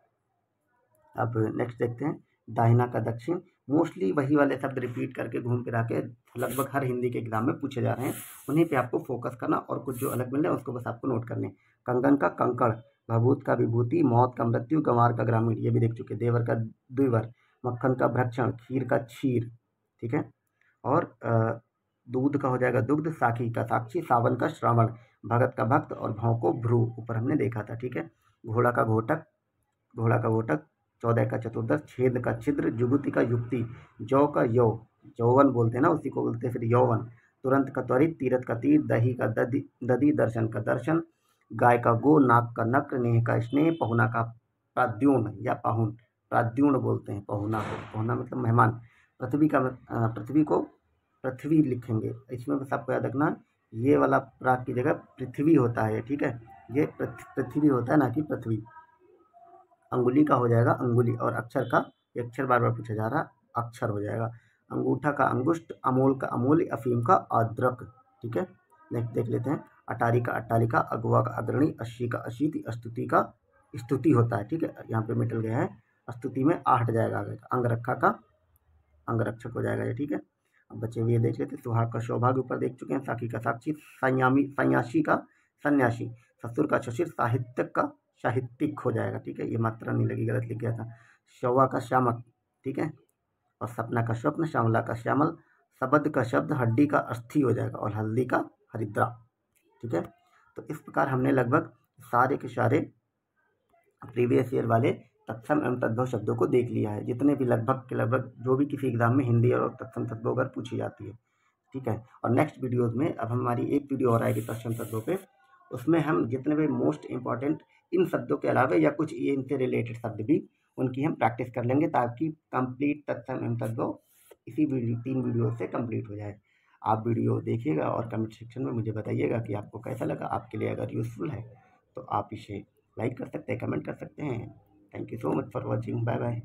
अब नेक्स्ट देखते हैं। दाहिना का दक्षिण, मोस्टली वही वाले शब्द रिपीट करके घूम फिरा के लगभग हर हिंदी के एग्जाम में पूछे जा रहे हैं, उन्हीं पे आपको फोकस करना, और कुछ जो अलग मिल रहे हैं उसको बस आपको नोट करने। कंगन का कंकड़, भभूत का विभूति, मौत का मृत्यु, गंवार का ग्रामीण, ये भी देख चुके। देवर का द्विवर, मक्खन का भक्षण, खीर का क्षीर, ठीक है। और दूध का हो जाएगा दुग्ध, साखी का साक्षी, सावन का श्रावण, भगत का भक्त, और भाव को भ्रू, ऊपर हमने देखा था, ठीक है। घोड़ा का घोटक, घोड़ा का घोटक। 14 का चतुर्दश, छेद का छिद्र, जुगुति का युक्ति, जौ का यौ, यौवन बोलते हैं ना, उसी को बोलते हैं फिर यौवन। तुरंत का त्वरित, तीरथ का तीर, दही का दधि, दधि, दर्शन का दर्शन, गाय का गो, नाक का नक्र, नेह का स्नेह, पहुना का प्राद्युण या पाहुन, प्राद्युण बोलते हैं पहुना को, पहुना मतलब मेहमान। पृथ्वी का पृथ्वी को पृथ्वी लिखेंगे, इसमें बस आपको याद रखना, ये वाला प्राग की जगह पृथ्वी होता है, ठीक है। ये पृथ्वी होता है, ना कि पृथ्वी। अंगुली का हो जाएगा अंगुली, और अक्षर का, ये अक्षर बार बार पूछा जा रहा, अक्षर हो जाएगा। अंगूठा का अंगुष्ठ, अमोल का अमूल्य, अफीम का अदरक, ठीक है। नेक्स्ट देख लेते हैं। अटारी का अट्टालिका, अगवा का अग्रणी, अस्सी का अशीति, स्तुति का स्तुति होता है, ठीक है। यहाँ पे मिटल गया है, स्तुति में आ हट जाएगा आगे। अंगरखा का अंगरक्षक हो जाएगा ये, ठीक है। अब बचे हुए देख लेते हैं। सुहाग का सौभाग्य ऊपर देख चुके हैं। साखी का साक्षी, सन्यासी का सन्यासी, ससुर का शशिर, साहित्यक का साहित्यिक हो जाएगा, ठीक है। ये मात्रा नहीं लगी, गलत लिख गया था। शौवा का शामक, ठीक है, और सपना का स्वप्न, श्यामला का श्यामल, शब्द का शब्द, हड्डी का अस्थि हो जाएगा, और हल्दी का हरिद्रा, ठीक है। तो इस प्रकार हमने लगभग सारे के सारे प्रीवियस ईयर वाले तत्सम एवं तद्भव शब्दों को देख लिया है, जितने भी लगभग के लगभग जो भी किसी एग्जाम में हिंदी और तत्सम तद्भव अगर पूछी जाती है, ठीक है। और नेक्स्ट वीडियोज़ में अब हमारी एक वीडियो और आएगी तत्सम तद्भव पे, उसमें हम जितने भी मोस्ट इंपॉर्टेंट इन शब्दों के अलावा या कुछ इनसे रिलेटेड शब्द भी उनकी हम प्रैक्टिस कर लेंगे, ताकि कंप्लीट तत्सम एवं तद्भव इसी वीडियो 3 वीडियो से कंप्लीट हो जाए। आप वीडियो देखिएगा और कमेंट सेक्शन में मुझे बताइएगा कि आपको कैसा लगा। आपके लिए अगर यूज़फुल है तो आप इसे लाइक कर सकते हैं, कमेंट कर सकते हैं। Thank you so much for watching. Bye bye.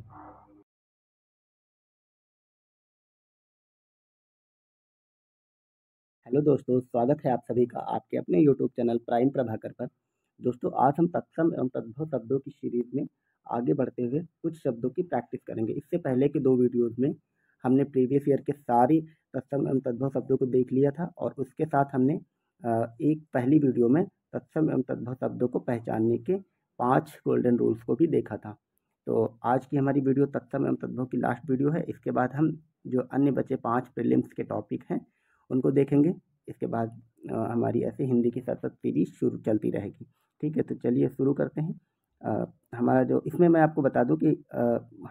Hello दोस्तों, स्वागत है आप सभी का आपके अपने यूट्यूब चैनल प्राइम प्रभाकर पर। दोस्तों, आज हम तत्सम एवं तद्भव शब्दों की सीरीज में आगे बढ़ते हुए कुछ शब्दों की प्रैक्टिस करेंगे। इससे पहले के 2 वीडियोज़ में हमने प्रीवियस ईयर के सारी तत्सम एवं तद्भव शब्दों को देख लिया था, और उसके साथ हमने एक पहली वीडियो में तत्सम एवं तद्भव शब्दों को पहचानने के 5 गोल्डन रूल्स को भी देखा था। तो आज की हमारी वीडियो तत्सम एवं तद्भव की लास्ट वीडियो है। इसके बाद हम जो अन्य बचे 5 प्रीलिम्स के टॉपिक हैं उनको देखेंगे। इसके बाद हमारी ऐसे हिंदी की सतत सीरीज शुरू चलती रहेगी, ठीक है। तो चलिए शुरू करते हैं। हमारा जो इसमें मैं आपको बता दूं कि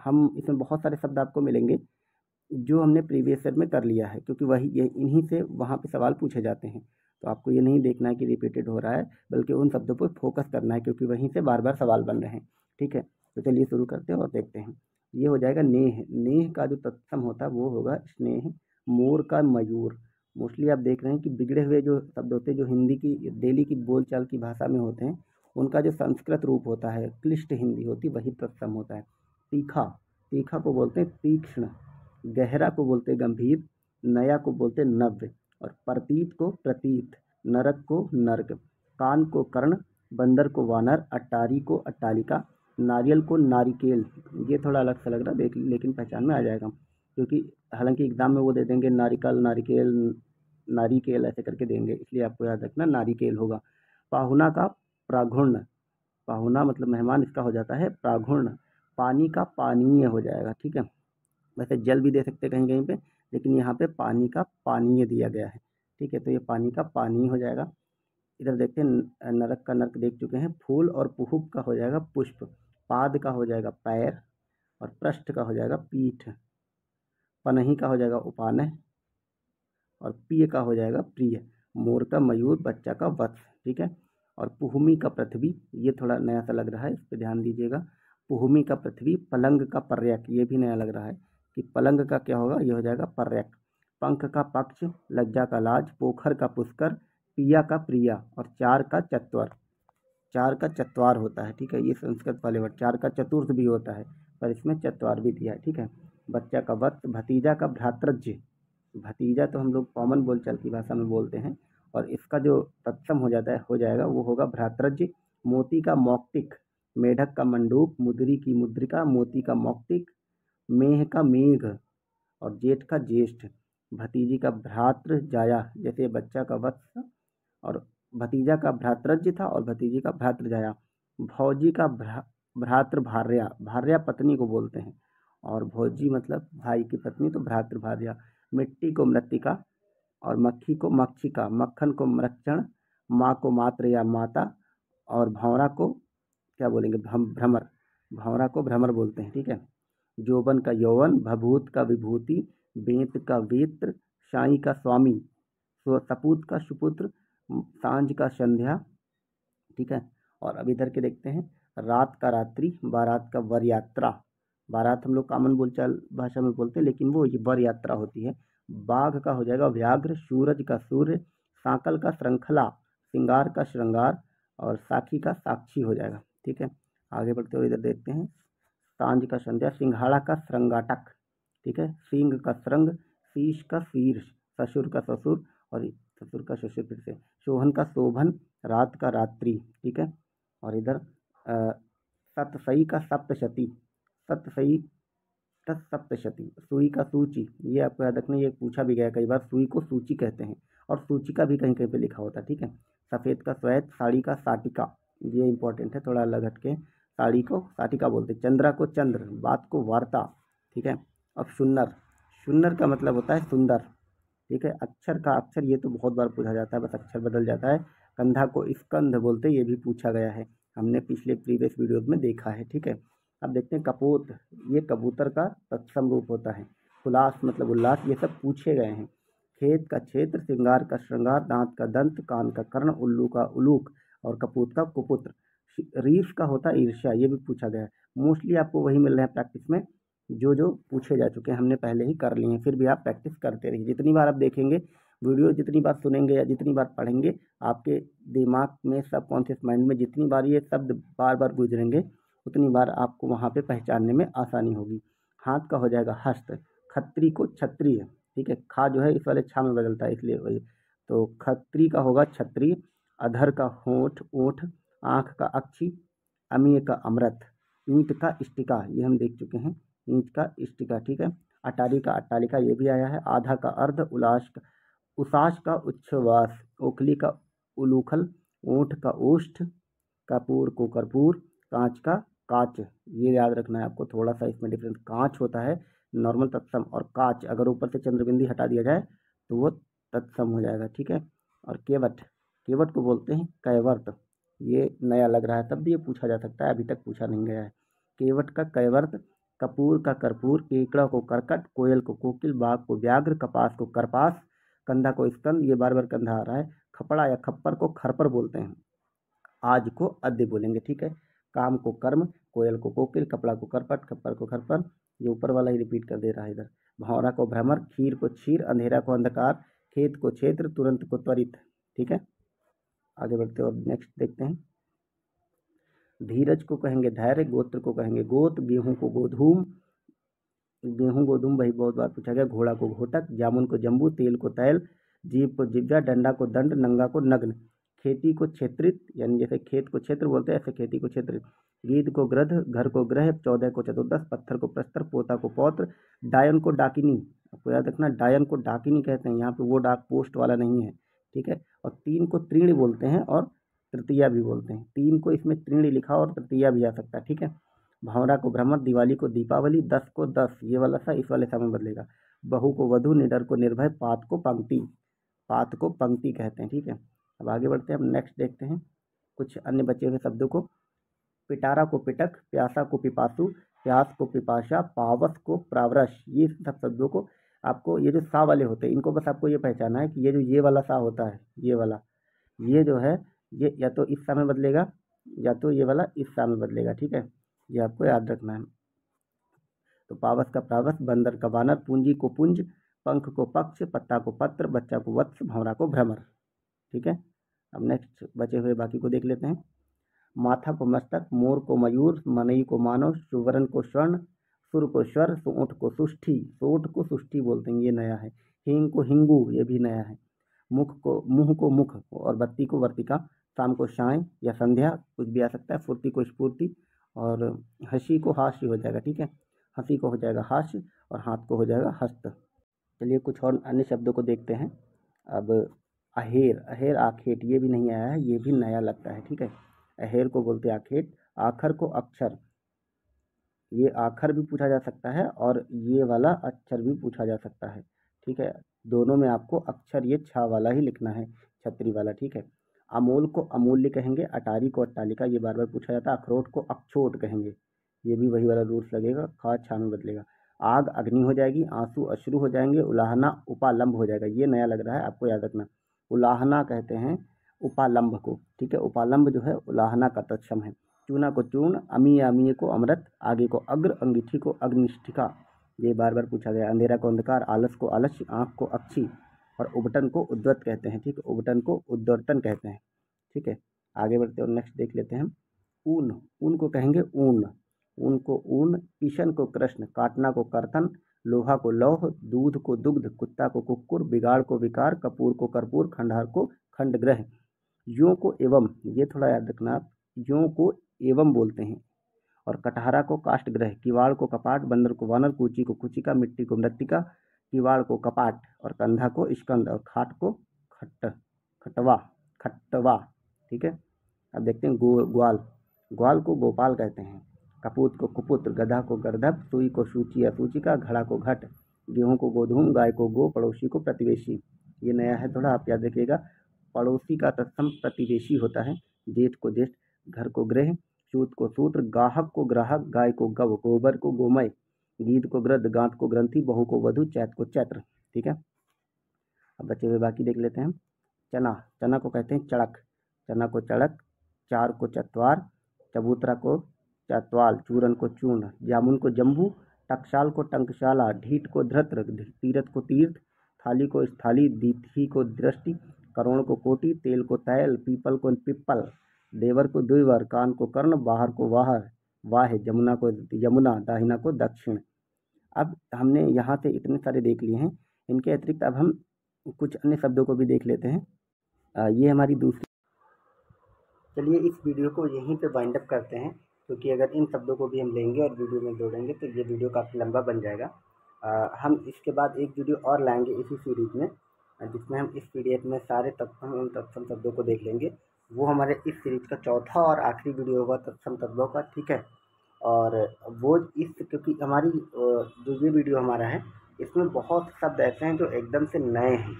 हम इसमें बहुत सारे शब्द आपको मिलेंगे जो हमने प्रीवियस ईयर में कर लिया है, क्योंकि वही ये इन्हीं से वहाँ पे सवाल पूछे जाते हैं। तो आपको ये नहीं देखना है कि रिपीटेड हो रहा है, बल्कि उन शब्दों पर फोकस करना है, क्योंकि वहीं से बार बार सवाल बन रहे हैं, ठीक है। तो चलिए शुरू करते हैं और देखते हैं। ये हो जाएगा नेह। नेह का जो तत्सम होता है वो होगा स्नेह। मोर का मयूर। मोस्टली आप देख रहे हैं कि बिगड़े हुए जो शब्द होते हैं, जो हिंदी की डेली की बोलचाल की भाषा में होते हैं, उनका जो संस्कृत रूप होता है, क्लिष्ट हिंदी होती है, वही तत्सम होता है। तीखा। तीखा को बोलते हैं तीक्ष्ण। गहरा को बोलते गंभीर। नया को बोलते नव्य। और प्रतीत को प्रतीत। नरक को नर्क। कान को कर्ण। बंदर को वानर। अट्टारी को अट्टालिका। नारियल को नारिकेल। ये थोड़ा अलग सा लग रहा है, लेकिन पहचान में आ जाएगा, क्योंकि हालांकि एग्जाम में वो दे देंगे नारिकल, नारिकेल, नारिकेल ऐसे करके देंगे, इसलिए आपको याद रखना नारिकेल होगा। पाहुना का प्राघुर्ण। पाहुना मतलब मेहमान, इसका हो जाता है प्राघुर्ण। पानी का पानीय हो जाएगा, ठीक है। वैसे जल भी दे सकते कहीं कहीं पे, लेकिन यहाँ पे पानी का पानीय दिया गया है, ठीक है। तो ये पानी का पानी हो जाएगा। इधर देखते हैं, नरक का नर्क देख चुके हैं। फूल और पुहुप का हो जाएगा पुष्प। पाद का हो जाएगा पैर। और पृष्ठ का हो जाएगा पीठ। पनही का हो जाएगा उपानह। और प्रिय का हो जाएगा प्रिय। मोर का मयूर, बच्चा का वत्स, ठीक है। और पुहुमी का पृथ्वी, ये थोड़ा नया सा लग रहा है, इस पर ध्यान दीजिएगा। पुहुमी का पृथ्वी। पलंग का पर्यक, ये भी नया लग रहा है कि पलंग का क्या होगा, ये हो जाएगा पर्यक। पंख का पक्ष। लज्जा का लाज। पोखर का पुष्कर। पिया का प्रिया। और चार का चत्वर। चार का चत्वार होता है, ठीक है। ये संस्कृत वाले वर्ड। चार का चतुर्थ भी होता है, पर इसमें चत्वार भी दिया है, ठीक है। बच्चा का वत्स। भतीजा का भ्रातृज्य। भतीजा तो हम लोग कॉमन बोलचाल की भाषा में बोलते हैं, और इसका जो तत्सम हो जाता है, हो जाएगा, वो होगा भ्रातृज्य। मोती का मौक्तिक। मेढक का मंडूक। मुद्री की मुद्रिका। मोती का मौक्तिक। मेह का मेघ। और जेठ का ज्येष्ठ। भतीजी का भ्रातृ जाया, जैसे बच्चा का वत्स और भतीजा का भ्रातृज्य था, और भतीजी का भ्रातृजाया। भौजी का भ्रातृ भार्या। भार्या पत्नी को बोलते हैं, और भौजी मतलब भाई की पत्नी, तो भ्रातृ भार्या। मिट्टी को मृत्तिका। और मक्खी को मक्षिका। मक्खन को मृक्षण। माँ को मात्र या माता। और भंवरा को क्या बोलेंगे, भ्रमर। भंवरा को भ्रमर बोलते हैं, ठीक है। जोबन का यौवन। भभूत का विभूति। बेंत का वेत्र। साई का स्वामी। सपूत का सुपुत्र। सांझ का संध्या, ठीक है। और अब इधर के देखते हैं। रात का रात्रि। बारात का वर यात्रा। बारात हम लोग कॉमन बोलचाल भाषा में बोलते हैं, लेकिन वो ये वर यात्रा होती है। बाघ का हो जाएगा व्याघ्र। सूरज का सूर्य। सांकल का श्रृंखला। श्रृंगार का श्रृंगार। और साखी का साक्षी हो जाएगा, ठीक है। आगे बढ़ते हुए इधर देखते हैं। सांझ का संध्या। सिंघाड़ा का श्रृंगाटक, ठीक है। सींग का श्रृंग। शीश का शीर्ष। ससुर का ससुर। और ससुर का ससुर फिर से। शोभन का शोभन। रात का रात्रि, ठीक है। और इधर सतसई का सप्तशती। सतसई का सप्तशती। सुई का सूची, ये आपको याद रखना, ये पूछा भी गया कई बार। सुई को सूची कहते हैं, और सूचिका भी कहीं कहीं पे लिखा होता है, ठीक है। सफ़ेद का श्वेत। साड़ी का साटिका, ये इंपॉर्टेंट है, थोड़ा अलग हटके। साड़ी का बोलते हैं, चंद्रा को चंद्र, बात को वार्ता, ठीक है। अब शुन्नर, शुन्नर का मतलब होता है सुंदर, ठीक है। अक्षर का अक्षर, ये तो बहुत बार पूछा जाता है, बस अक्षर बदल जाता है। कंधा को स्कंध बोलते हैं, ये भी पूछा गया है, हमने पिछले प्रीवियस वीडियोज में देखा है, ठीक है। अब देखते हैं कपोत, ये कबूतर का तत्सम रूप होता है। हुलास मतलब उल्लास, ये सब पूछे गए हैं। खेत का क्षेत्र, श्रृंगार का श्रृंगार, दांत का दंत, कान का कर्ण, उल्लू का उलूक और कपूत का कुपुत्र। रीफ का होता है ईर्ष्या, ये भी पूछा गया है। मोस्टली आपको वही मिल रहे हैं प्रैक्टिस में जो जो पूछे जा चुके हैं, हमने पहले ही कर लिए हैं, फिर भी आप प्रैक्टिस करते रहिए। जितनी बार आप देखेंगे वीडियो, जितनी बार सुनेंगे या जितनी बार पढ़ेंगे, आपके दिमाग में, सबकॉन्शियस माइंड में जितनी बार ये शब्द बार बार गुजरेंगे, उतनी बार आपको वहाँ पे पहचानने में आसानी होगी। हाथ का हो जाएगा हस्त, खत्री को क्षत्रिय, ठीक है। खा जो है इस वाले छा में बदलता है, इसलिए वही, तो खत्री का होगा क्षत्रिय। अधर का होठ ऊँट, आँख का अक्षी, अमीय का अमृत, ईंट का इष्टिका, ये हम देख चुके हैं, ईंट का इष्टिका, ठीक है। अटारी का अट्टालिका, ये भी आया है। आधा का अर्ध, उलास का उसास का उच्छ्वास, ओखली का उलूखल, ऊँट का ओष्ठ, कपूर को कर्पूर, कांच का काच, ये याद रखना है आपको, थोड़ा सा इसमें डिफरेंस। कांच होता है नॉर्मल तत्सम, और काच अगर ऊपर से चंद्रबिंदी हटा दिया जाए तो वो तत्सम हो जाएगा, ठीक है। और केवट, केवट को बोलते हैं कैवर्त, ये नया लग रहा है, तब भी ये पूछा जा सकता है, अभी तक पूछा नहीं गया है। केवट का कैवर्त, कपूर का कर्पूर, केकड़ा को करकट, कोयल को कोकिल, बाघ को व्याघ्र, कपास को करपास, कंधा को स्कंद, ये बार बार कंधा आ रहा है। खपड़ा या खप्पर को खरपर बोलते हैं। आज को अद्य बोलेंगे, ठीक है। काम को कर्म, कोयल को कोकिल, कपड़ा को करपट, खप्पर को खरपर, ये ऊपर वाला ही रिपीट कर दे रहा है इधर। भौरा को भ्रमर, खीर को क्षीर, अंधेरा को अंधकार, खेत को क्षेत्र, तुरंत को त्वरित, ठीक है। आगे बढ़ते और नेक्स्ट देखते हैं। धीरज को कहेंगे धैर्य, गोत्र को कहेंगे गोत, गेहूं को गोधूम, गेहूं गोधूम वही बहुत बार पूछा गया। घोड़ा को घोटक, जामुन को जम्बू, तेल को तैल, जीभ को जिब्जा, डंडा को दंड, नंगा को नग्न। खेती को क्षेत्रित, यानी जैसे खेत को क्षेत्र बोलते हैं ऐसे खेती को क्षेत्रित। गीध को गृध, घर को ग्रह, 14 को चतुर्दश, पत्थर को प्रस्तर, पोता को पौत्र, डायन को डाकिनी, आपको याद रखना डायन को डाकिनी कहते हैं, यहाँ पे वो डाक पोस्ट वाला नहीं है, ठीक है। और 3 को त्रीणी बोलते हैं और तृतीया भी बोलते हैं, 3 को इसमें त्रीणी लिखा और तृतीया भी आ सकता है, ठीक है। भंवरा को भ्रमर, दिवाली को दीपावली, 10 को 10, ये वाला सा इस वाले समय बदलेगा। बहू को वधु, निडर को निर्भय, पात को पंक्ति, पात को पंक्ति कहते हैं, ठीक है। अब आगे बढ़ते हैं, हम नेक्स्ट देखते हैं कुछ अन्य बचे हुए शब्दों को। पिटारा को पिटक, प्यासा को पिपासु, प्यास को पिपाशा, पावस को प्रावरश, ये सब शब्दों को आपको, ये जो सा वाले होते हैं इनको बस आपको ये पहचाना है कि ये जो ये वाला सा होता है, ये वाला, ये जो है ये या तो इस सा में बदलेगा या तो ये वाला इस सा में बदलेगा, ठीक है। ये आपको याद रखना है। तो पावस का प्रावस, बंदर का बानर, पूंजी को पुंज, पंख को पक्ष, पत्ता को पत्र, बच्चा को वत्स, भंवरा को भ्रमर, ठीक है। अब नेक्स्ट बचे हुए बाकी को देख लेते हैं। माथा को मस्तक, मोर को मयूर, मनई को मानव, सुवर्ण को स्वर्ण, सुर को स्वर, सोंठ को सुष्ठी, सोंठ को सुष्ठी बोलते हैं, ये नया है। हींग को हिंगू, ये भी नया है। मुंह को मुख और बत्ती को वर्तिका, शाम को शाय या संध्या, कुछ भी आ सकता है। फुर्ती को स्फूर्ति और हंसी को हास्य हो जाएगा, ठीक है। हंसी को हो जाएगा हास्य और हाथ को हो जाएगा हस्त। चलिए कुछ और अन्य शब्दों को देखते हैं। अब अहेर, अहेर आखेट, ये भी नहीं आया है, ये भी नया लगता है, ठीक है। अहेर को बोलते हैं आखेट। आखर को अक्षर, ये आखर भी पूछा जा सकता है और ये वाला अक्षर भी पूछा जा सकता है, ठीक है। दोनों में आपको अक्षर ये छा वाला ही लिखना है, छतरी वाला, ठीक है। अमोल को अमूल्य कहेंगे, अटारी को अट्टालिका, ये बार बार पूछा जाता है। अखरोट को अक्षोट कहेंगे, ये भी वही वाला रूल्स लगेगा, खा छा में बदलेगा। आग अग्नि हो जाएगी, आंसू अश्रु हो जाएंगे, उलाहना उपालंब हो जाएगा, ये नया लग रहा है, आपको याद रखना। उलाहना कहते हैं उपालंब को, ठीक है। उपालंब जो है उलाहना का तत्सम है। चूना को चूर्ण, अमीय अमीय को अमृत, आगे को अग्र, अंगीठी को अग्निष्ठिका, ये बार बार पूछा गया। अंधेरा को अंधकार, आलस को आलस्य, आँख को अक्षी और उबटन को उद्वत कहते हैं, ठीक है। उबटन को उद्वर्तन कहते हैं, ठीक है। आगे बढ़ते और नेक्स्ट देख लेते हैं हम। ऊन, ऊन को कहेंगे ऊन, ऊन को ऊन, किशन को कृष्ण, काटना को कर्तन, लोहा को लौह, दूध को दुग्ध, कुत्ता को कुक्कुर, बिगाड़ को विकार, कपूर को कर्पूर, खंडहर को खंडग्रह। यों को एवं, ये थोड़ा याद रखना आप, यों को एवं बोलते हैं। और कटहरा को काष्ठग्रह, किवाड़ को कपाट, बंदर को वानर, कूची को कुचिका, मिट्टी को मृत्तिका, किवाड़ को कपाट और कंधा को स्कंद और खाट को खट्टवा, खट्टवा, ठीक है। अब देखते हैं ग्वाल, ग्वाल को गोपाल कहते हैं, कपूत को कुपुत्र, गधा को गर्दभ, सुई को सूची या सूचिका, घड़ा को घट, गेहूँ को गोधूम, गाय को गो, पड़ोसी को प्रतिवेशी। ये नया है थोड़ा, आप याद रखिएगा। पड़ोसी का तत्सम प्रतिवेशी होता है। जेठ को ज्येष्ठ, घर को गृह, सूत को सूत्र, गाहक को ग्राहक, गाय को गव, गोबर को गोमय, गीत को गृध, गांठ को ग्रंथि, बहू को वधु, चैत को चैत्र। ठीक है, अब बचे हुए बाकी देख लेते हैं। चना, चना को कहते हैं चड़क, चना को चड़क, चार को चतवार, चबूतरा को चतवाल, चूरन को चूर्ण, जामुन को जम्बू, टकसाल को टंकशाला, ढीठ को धृत्र, तीरथ को तीर्थ, थाली को स्थाली, दीठी को दृष्टि, करोड़ को कोटि, तेल को तैल, पीपल को पिप्पल, देवर को द्विवर, कान को कर्ण, बाहर को वाहर, वाह, जमुना को यमुना, दाहिना को दक्षिण। अब हमने यहाँ से इतने सारे देख लिए हैं। इनके अतिरिक्त अब हम कुछ अन्य शब्दों को भी देख लेते हैं। ये हमारी दूसरी। चलिए इस वीडियो को यहीं पे वाइंड अप करते हैं, क्योंकि अगर इन शब्दों को भी हम लेंगे और वीडियो में जोड़ेंगे तो ये वीडियो काफ़ी लंबा बन जाएगा। हम इसके बाद एक वीडियो और लाएंगे इसी सीरीज़ में, जिसमें हम इस पीडीएफ में सारे तत्सम एवं तत्सम शब्दों को देख लेंगे। वो हमारे इस सीरीज़ का चौथा और आखिरी वीडियो होगा तत्सम तत्वों का। ठीक है, और वो क्योंकि हमारी जो ये वीडियो हमारा है, इसमें बहुत शब्द ऐसे हैं जो एकदम से नए हैं,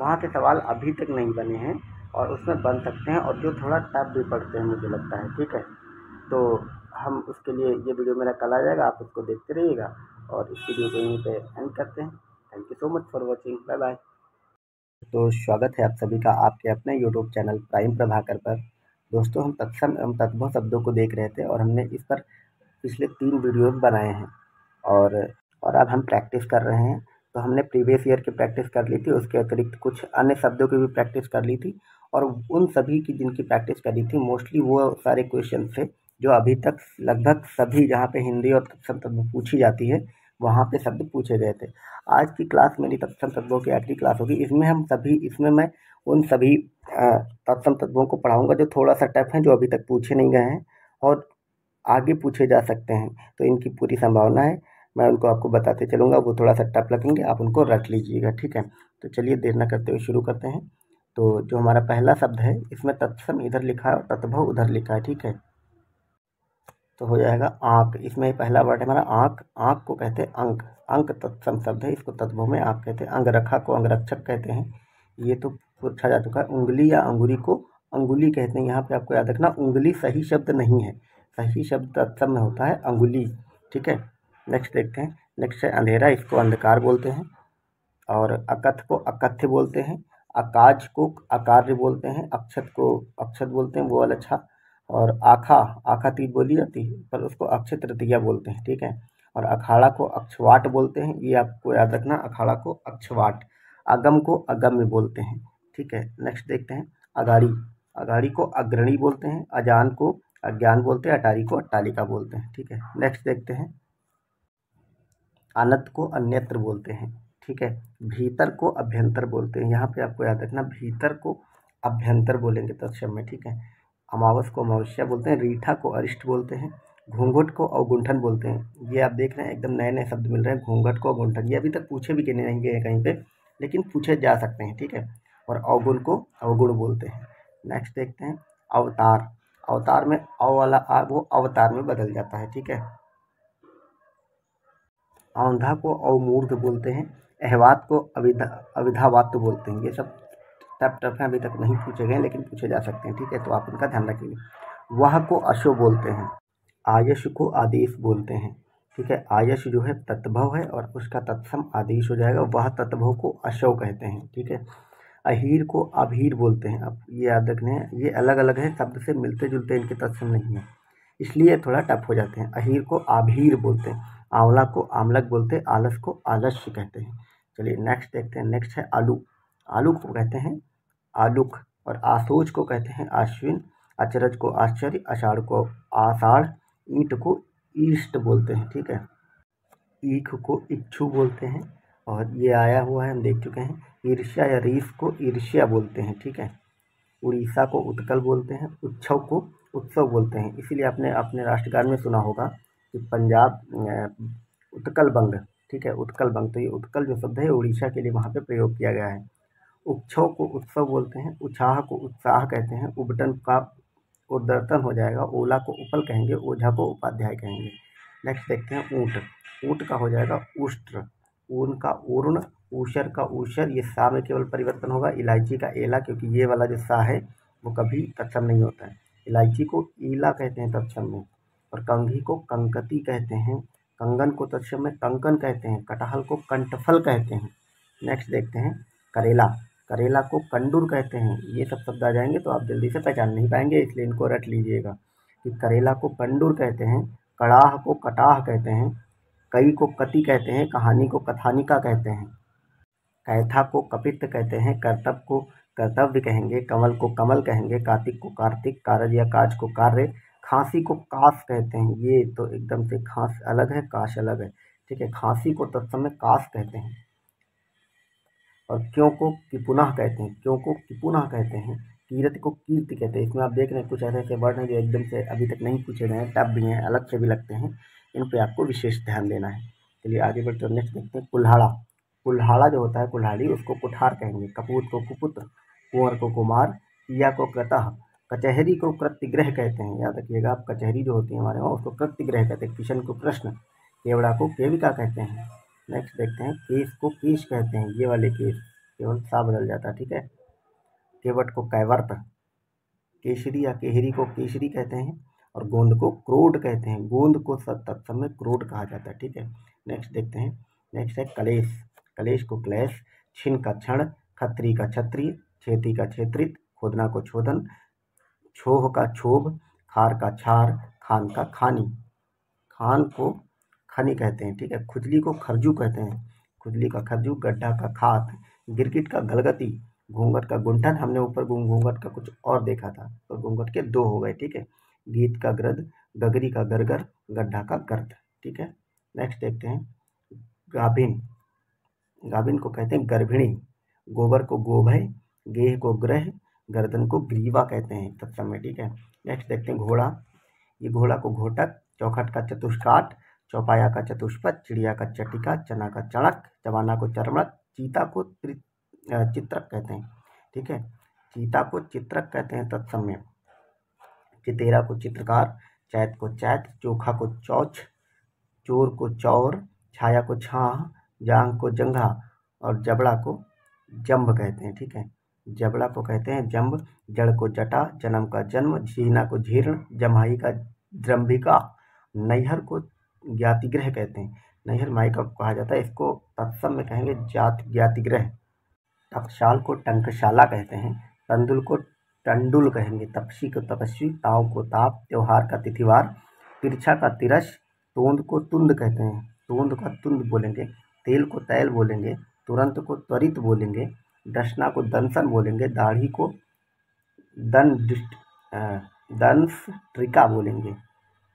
वहाँ के सवाल अभी तक नहीं बने हैं और उसमें बन सकते हैं, और जो थोड़ा टफ भी पड़ते हैं मुझे लगता है। ठीक है, तो हम उसके लिए ये वीडियो मेरा कल आ जाएगा, आप उसको देखते रहिएगा, और इस वीडियो को यहीं पे एंड करते हैं। Thank you so much for watching, bye bye. तो स्वागत है आप सभी का आपके अपने यूट्यूब चैनल प्राइम प्रभाकर पर। दोस्तों, हम तत्सम एवं तत्भव शब्दों को देख रहे थे और हमने इस पर पिछले 3 वीडियोज़ बनाए हैं, और अब हम प्रैक्टिस कर रहे हैं। तो हमने प्रीवियस ईयर की प्रैक्टिस कर ली थी, उसके अतिरिक्त कुछ अन्य शब्दों की भी प्रैक्टिस कर ली थी, और उन सभी की जिनकी प्रैक्टिस करी थी, मोस्टली वो सारे क्वेश्चन थे जो अभी तक लगभग सभी जहाँ पे हिंदी और तत्सम तत्व पूछी जाती है वहाँ पे शब्द पूछे गए थे। आज की क्लास मेरी तत्सम तत्वों की आखिरी क्लास होगी। इसमें मैं उन सभी तत्सम तत्वों को पढ़ाऊँगा जो थोड़ा सा टफ हैं, जो अभी तक पूछे नहीं गए हैं और आगे पूछे जा सकते हैं। तो इनकी पूरी संभावना है, मैं उनको आपको बताते चलूँगा। वो थोड़ा सा टफ लगेंगे, आप उनको रख लीजिएगा। ठीक है, तो चलिए देर न करते हुए शुरू करते हैं। तो जो हमारा पहला शब्द है, इसमें तत्सम इधर लिखा है और तत्भव उधर लिखा है। ठीक है, तो हो जाएगा आँख। इसमें पहला वर्ड है हमारा आँख। आँख को कहते हैं अंक, अंक तत्सम शब्द है, इसको तत्भव में आँख कहते हैं। अंगरखा को अंगरक्षक कहते हैं, ये तो पूछा जा चुका है। उंगली या अंगुरी को अंगुली कहते हैं। यहाँ पे आपको याद रखना, उंगली सही शब्द नहीं है, सही शब्द तत्सम में होता है अंगुली। ठीक है, नेक्स्ट देखते हैं। नेक्स्ट है अंधेरा, इसको अंधकार बोलते हैं। और अकथ को अकथ्य बोलते हैं। अकाज को अकार्य बोलते हैं। अक्षत को अक्षत बोलते हैं, वो वाला अच्छा। और आखा, आखा तीज बोली जाती है पर उसको अक्षय तृतीया बोलते हैं। ठीक है, और अखाड़ा को अक्षवाट बोलते हैं, ये आपको याद रखना, अखाड़ा को अक्षवाट। अगम को अगम्य बोलते हैं। ठीक है, नेक्स्ट देखते हैं। अगाड़ी, अगाड़ी को अग्रणी बोलते हैं। अजान को अज्ञान बोलते हैं। अटारी को अट्टालिका बोलते हैं। ठीक है, नेक्स्ट देखते हैं। अनंत को अन्यत्र बोलते हैं। ठीक है, भीतर को अभ्यंतर बोलते हैं। यहाँ पे आपको याद रखना, भीतर को अभ्यंतर बोलेंगे तत्सम में। ठीक है, अमावस को अमावस्या बोलते हैं। रीठा को अरिष्ट बोलते हैं। घूंघट को अवगुंठन बोलते हैं। ये आप देख रहे हैं एकदम नए नए शब्द मिल रहे हैं, घूंघट को अवगुंठन। ये अभी तक पूछे भी कि नहीं गए कहीं पे, लेकिन पूछे जा सकते हैं। ठीक है, और अवगुण को अवगुण बोलते हैं। नेक्स्ट देखते हैं अवतार। अवतार में अव वाला आ वो अवतार में बदल जाता है। ठीक है, औंधा को अवमूर्ध बोलते हैं। अहवात को अविधावात बोलते हैं। ये सब टफ हैं, अभी तक नहीं पूछे गए लेकिन पूछे जा सकते हैं। ठीक है, तो आप इनका ध्यान रखिए। वह को अशो बोलते हैं। आयश को आदेश बोलते हैं। ठीक है, आयश जो है तत्भव है और उसका तत्सम आदेश हो जाएगा। वह तत्भव को अशो कहते हैं। ठीक है, अहीर को अभीर बोलते हैं। अब ये याद रखने हैं, ये अलग अलग है, शब्द से मिलते जुलते इनके तत्सम नहीं है, इसलिए थोड़ा टफ हो जाते हैं। अहीर को आभीर बोलते हैं। आंवला को आमलक बोलते हैं। आलस को आलस्य कहते हैं। चलिए नेक्स्ट देखते हैं। नेक्स्ट है आलू। आलू को कहते हैं आलुक, और आसोज को कहते हैं आश्विन। अचरज को आश्चर्य। आषाढ़ को आषाढ़। ईंट को ईष्ट बोलते हैं। ठीक है, ईख को इच्छू बोलते हैं, और ये आया हुआ है, हम देख चुके हैं। ईर्ष्या या रीस को ईर्ष्या बोलते हैं। ठीक है, उड़ीसा को उत्कल बोलते हैं। उत्सव को उत्सव बोलते हैं। इसीलिए आपने अपने राष्ट्रगान में सुना होगा कि पंजाब उत्कल बंग। ठीक है, उत्कल बंग, तो ये उत्कल जो शब्द है उड़ीसा के लिए वहाँ पे प्रयोग किया गया है। उत्सव को उत्सव बोलते हैं। उत्साह को उत्साह कहते हैं। उद्दर्तन हो जाएगा, ओला को उपल कहेंगे, ओझा को उपाध्याय कहेंगे। नेक्स्ट देखते हैं ऊँट। ऊँट का हो जाएगा उष्ट्र, ऊन का ऊर्ण, ऊषर का ऊषर, ये सा में केवल परिवर्तन होगा। इलायची का एला, क्योंकि ये वाला जो सा है वो कभी तत्सम नहीं होता है। इलायची को ईला कहते हैं तत्सम में, और कंघी को कंकती कहते हैं, कंगन को तत्सम में कंकन कहते हैं, कटहल को कंटफल कहते हैं। नेक्स्ट देखते हैं करेला। करेला को कंडूर कहते हैं। ये सब शब्द आ जाएंगे तो आप जल्दी से पहचान नहीं पाएंगे, इसलिए इनको रट लीजिएगा कि करेला को कंडूर कहते हैं, कड़ाह को कटाह कहते हैं, कई को कति कहते हैं, कहानी को कथानिका कहते हैं, कैथा को कपित्त कहते हैं, कर्तव्य को कर्तव्य कहेंगे, कमल को कमल कहेंगे, कार्तिक को कार्तिक, कारज या काज को कार्य, खांसी को कास कहते हैं। ये तो एकदम से खांस अलग है, काश अलग है, ठीक है। खांसी को तत्सम में कास कहते हैं, और क्यों को किपुनः कहते हैं, क्यों को किपुनः कहते हैं, कीरति को कीर्ति कहते हैं। इसमें आप देख रहे हैं कुछ ऐसे ऐसे वर्ड हैं जो एकदम से अभी तक नहीं पूछे गए हैं, टफ भी हैं, अलग से भी लगते हैं, इन पे आपको विशेष ध्यान देना है। चलिए आगे बढ़ते हैं, नेक्स्ट देखते हैं कुल्हाड़ा। कुल्हाड़ा जो होता है, कुल्हाड़ी, उसको कुठार कहेंगे, कपूत को कुपुत्र, कुंवर को कुमार, पिया को क्रतः, कचहरी को कृत्यगृह कहते हैं। याद रखिएगा आप, कचहरी जो होती है हमारे वहाँ उसको कृत्यगृह कहते हैं। किशन को कृष्ण, केवड़ा को केविका कहते हैं। नेक्स्ट देखते हैं केश को केश कहते हैं, ये वाले केश केवल सा बदल जाता है, ठीक है। केवट को कैवर्त, केसरी या केहरी को केसरी कहते हैं, और गोंद को क्रोड कहते हैं। गोंद को तत्सम में क्रोड कहा जाता है, ठीक है। नेक्स्ट देखते हैं, नेक्स्ट है कलेश। कलेश को क्लेश, छिन का क्षण, खत्री का क्षत्रिय, छेती का क्षेत्रित, खोदना को छोदन, छोह का क्षोभ, खार का छार, खान का खानी, खान को खनी कहते हैं, ठीक है। खुजली को खरजू कहते हैं, खुजली का खरजू, गड्ढा का खात, गिरगिट का गलगती, घूंघट का गुंठन। हमने ऊपर घूंघट का कुछ और देखा था, तो घूंघट के दो हो गए, ठीक है। गीत का ग्रद, गगरी का गरगर, गड्ढा का गर्द, ठीक है। नेक्स्ट देखते हैं गाभिन। गाभिन को कहते हैं गर्भिणी, गोबर को गोभय, गेह को ग्रह, गर्दन को ग्रीवा कहते हैं तत्सम में, ठीक है। नेक्स्ट देखते हैं घोड़ा। ये घोड़ा को घोटक, चौखट का चतुष्काट, चौपाया का चतुष्पद, चिड़िया का चटिका, चना का चणक, चबाना को चरमक, चीता को चित्रक कहते हैं, ठीक है। चीता को चित्रक कहते हैं तत्सम में। चितेरा को चित्रकार, चैत को चैत, चोखा को चौछ, चोर को चौर, छाया को छाह, जांग को जंघा, और जबड़ा को जंब कहते हैं, ठीक है। जबड़ा को कहते हैं जंब, जड़ को जटा, जन्म का जन्म, झीना को झीर्ण, जम्हाई का द्रंभिका, नैहर को ज्ञातिगृह कहते हैं। नैहर माई का कहा जाता है, इसको तत्सम में कहेंगे ज्ञातिगृह। टकसाल को टंकशाला कहते हैं, तंदुल को टंडुल कहेंगे, तपसी को तपस्वी, ताव को ताप, त्योहार का तिथिवार, तिरछा का तिरछ, तोंद को तुंद कहते हैं, तोंद का तुंद बोलेंगे, तेल को तैल बोलेंगे, तुरंत को त्वरित बोलेंगे, दशना को दंसन बोलेंगे, दाढ़ी को दंस ट्रिका बोलेंगे,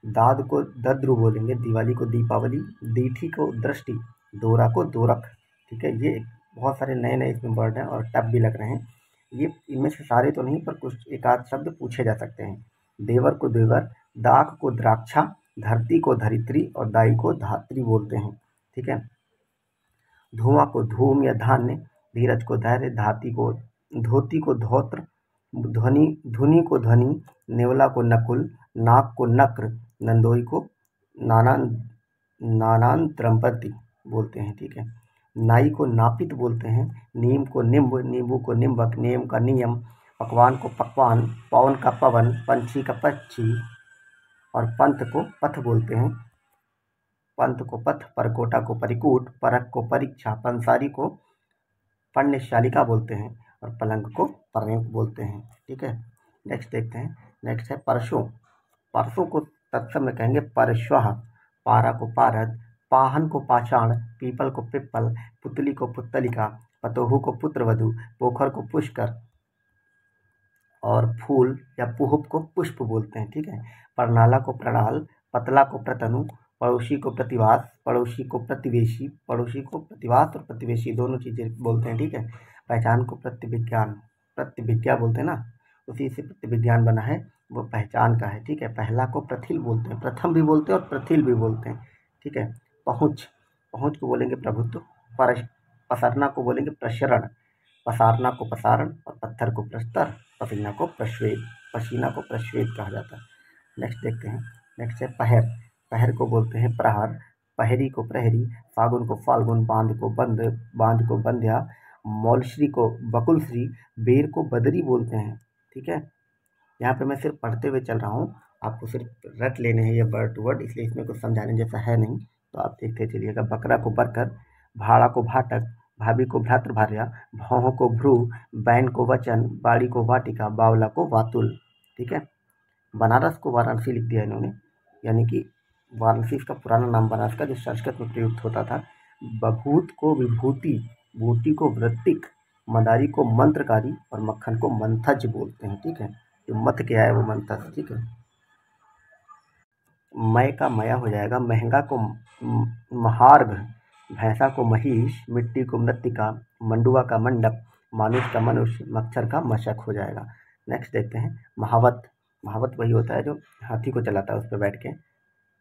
दाद को दद्रु बोलेंगे, दिवाली को दीपावली, दीठी को दृष्टि, दोरा को दोरख, ठीक है। ये बहुत सारे नए नए इसमें वर्ड हैं और टफ भी लग रहे हैं। ये इनमें से सारे तो नहीं, पर कुछ एक आध शब्द पूछे जा सकते हैं। देवर को देवर, दाख को द्राक्षा, धरती को धरित्री, और दाई को धात्री बोलते हैं, ठीक है। धुआं को धूम या धान्य, धीरज को धैर्य, धोती को धौत्र, धुनी को ध्वनि, नेवला को नकुल, नाक को नक्र, नंदोई को नानांतरपति बोलते हैं, ठीक है। नाई को नापित बोलते हैं, नीम को निम्ब, नींबू को निम्बक, नेम का नियम, पकवान को पकवान, पवन का पवन, पंछी का पक्षी, और पंथ को पथ बोलते हैं। पंथ को पथ, परकोटा को परिकूट, परख को परीक्षा, पंसारी को पण्यशालिका बोलते हैं, और पलंग को पर्यंक बोलते हैं, ठीक है। नेक्स्ट देखते हैं, नेक्स्ट है परसों। परसों को तत्सम में कहेंगे परश्वः, पारा को पारद, पाहन को पाषाण, पीपल को पिप्पल, पुतली को पुत्तलिका, पतोहू को पुत्रवधू, पोखर को पुष्कर, और फूल या पुष्प को पुष्प बोलते हैं, ठीक है। परनाला को प्रणाल, पतला को प्रतनु, पड़ोसी को प्रतिवास, पड़ोसी को प्रतिवेशी, पड़ोसी को प्रतिवास और प्रतिवेशी दोनों चीज़ें बोलते हैं, ठीक है। पहचान को प्रतिविज्ञान, प्रतिविज्ञा बोलते हैं ना, उसी से प्रतिविज्ञान बना है, वो पहचान का है, ठीक है। पहला को प्रथिल बोलते हैं, प्रथम भी बोलते हैं और प्रथिल भी बोलते हैं, ठीक है। पहुँच, पहुँच को बोलेंगे प्रभुत्व, पसरना को बोलेंगे प्रसरण, पसारना को पसारण और पत्थर को प्रस्तर, पसीना को प्रश्वेद कहा जाता है। नेक्स्ट देखते हैं। नेक्स्ट है पहर। पहर को बोलते हैं प्रहार, पहरी को प्रहरी, फागुन को फाल्गुन, बांध को बंध्या, मौलश्री को बकुलश्री, बेर को बदरी बोलते हैं। ठीक है, यहाँ पे मैं सिर्फ पढ़ते हुए चल रहा हूँ, आपको सिर्फ रट लेने हैं ये वर्ड टू वर्ड, इसलिए इसमें कुछ समझाने जैसा है नहीं, तो आप देखते चलिएगा। बकरा को बरकर, भाड़ा को भाटक, भाभी को भ्रातृ भार्या, भौहों को भ्रू, बैन को वचन, बाड़ी को वाटिका, बावला को वातुल। ठीक है, बनारस को वाराणसी लिख दिया इन्होंने, यानी कि वाराणसी इसका पुराना नाम बनारस का जो संस्कृत में प्रयुक्त होता था। बभूत को विभूति, बूटी को वृत्तिक, मदारी को मंत्रकारी और मक्खन को मंथज बोलते हैं। ठीक है, जो मत क्या है वो मंथज। ठीक है, मय का मया हो जाएगा, महंगा को महार्घ, भैंसा को महिष, मिट्टी को मृत्तिका, मंडुआ का मंडप, मानुष का मनुष्य, मच्छर का मशक हो जाएगा। नेक्स्ट देखते हैं महावत। महावत वही होता है जो हाथी को चलाता है उस पर बैठ के,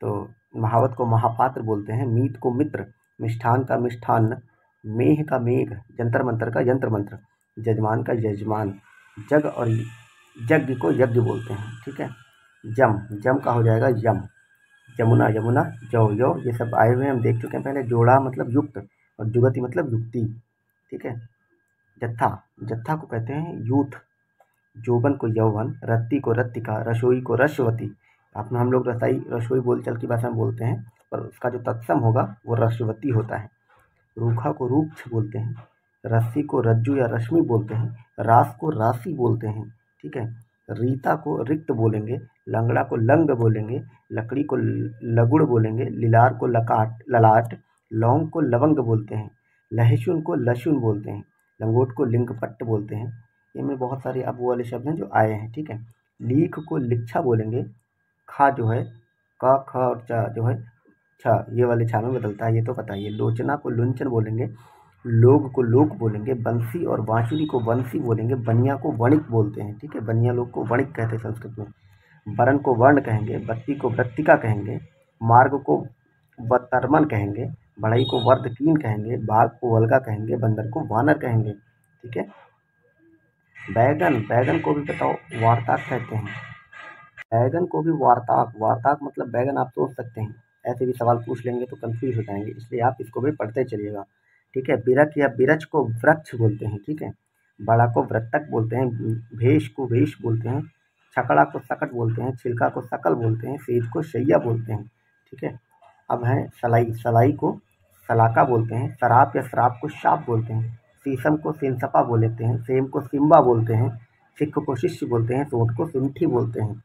तो महावत को महापात्र बोलते हैं, मीत को मित्र, मिष्ठान का मिष्ठान्न, मेह का मेघ, जंतर मंतर का यंत्र मंत्र, जजमान का यजमान, जग और यज्ञ को यज्ञ बोलते हैं। ठीक है, जम का हो जाएगा यम, यमुना यमुना, जौ यौ, ये सब आए हुए हम देख चुके हैं पहले। जोड़ा मतलब युक्त और जुगति मतलब युक्ति। ठीक है, जत्था को कहते हैं यूथ, जोबन को यौवन, रत्ती को रत्तिका, रसोई को रसवती। आपने हम लोग रसोई बोलचाल की भाषा में बोलते हैं, पर उसका जो तत्सम होगा वो रसवती होता है। रूखा को रूक्ष बोलते हैं, रस्सी को रज्जु या रश्मि बोलते हैं, रास को राशि बोलते हैं। ठीक है, रीता को रिक्त बोलेंगे, लंगड़ा को लंग बोलेंगे, लकड़ी को लगुड़ बोलेंगे, लिलार को ललाट, लौंग को लवंग बोलते हैं, लहसुन को लहसुन बोलते हैं, लंगोट को लिंगपट्ट बोलते हैं। इनमें बहुत सारे अब वो वाले शब्द हैं जो आए हैं। ठीक है, लीख को लिच्छा बोलेंगे, खा जो है क ख और च जो है छा, ये वाले छा में बदलता है, ये तो पता ही है। लोचना को लुंचन बोलेंगे, लोग को लोक बोलेंगे, बंसी और बांसुरी को बंसी बोलेंगे, बनिया को वणिक बोलते हैं। ठीक है, बनिया लोग को वणिक कहते हैं संस्कृत में। वरण को वर्ण कहेंगे, बत्ती को वृत्तिका कहेंगे, मार्ग को वतर्मन कहेंगे, बढ़ई को वर्धकीन कहेंगे, बाघ को वल्गा कहेंगे, बंदर को वानर कहेंगे। ठीक है, बैगन को भी बताओ वार्ताक कहते हैं। बैगन को भी वार्ताक मतलब बैगन आप सोच सकते हैं, ऐसे भी सवाल पूछ लेंगे तो कंफ्यूज हो जाएंगे, इसलिए आप इसको भी पढ़ते चलिएगा। ठीक है, बिरक या बिरच को वृक्ष बोलते हैं। ठीक है, बड़ा को वृत्तक बोलते हैं, भेष को वेश बोलते हैं, छकड़ा को सकट बोलते हैं, छिलका को सकल बोलते हैं, सेज को शैया बोलते हैं। ठीक है, अब है सलाई को सलाका बोलते हैं, शराब या शराब को शाप बोलते हैं, शीशम को सिनसपा बोलते हैं, सेम को सिम्बा बोलते हैं, सिक्क को शिष्य बोलते हैं, सूंठ को सुंठी बोलते हैं।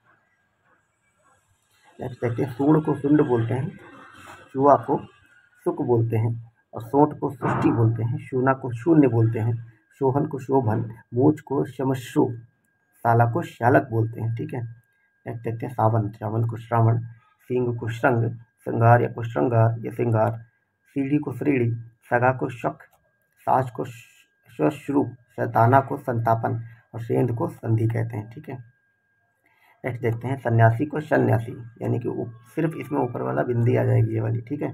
नेक्स्ट देखते हैं, सूंड को सुंड बोलते हैं, चुआ को सुक बोलते हैं और सोंठ को सुष्टि बोलते हैं, शूना को शून्य बोलते हैं, शोहन को शोभन, मूछ को शमश्रु, साला को शालक बोलते हैं। ठीक है, नेक्स्ट देखते हैं सावन को श्रावण, सींग को श्रृंग, श्रृंगार या को श्रृंगार या श्रृंगार, सीढ़ी को श्रीड़ी, सगा को शक, साज को श्श्रु, शैताना को संतापन और सेंध को संधि कहते हैं। ठीक है, नेक्स्ट देखते हैं सन्यासी को सन्यासी, यानी कि सिर्फ इसमें ऊपर वाला बिंदी आ जाएगी ये वाली। ठीक है,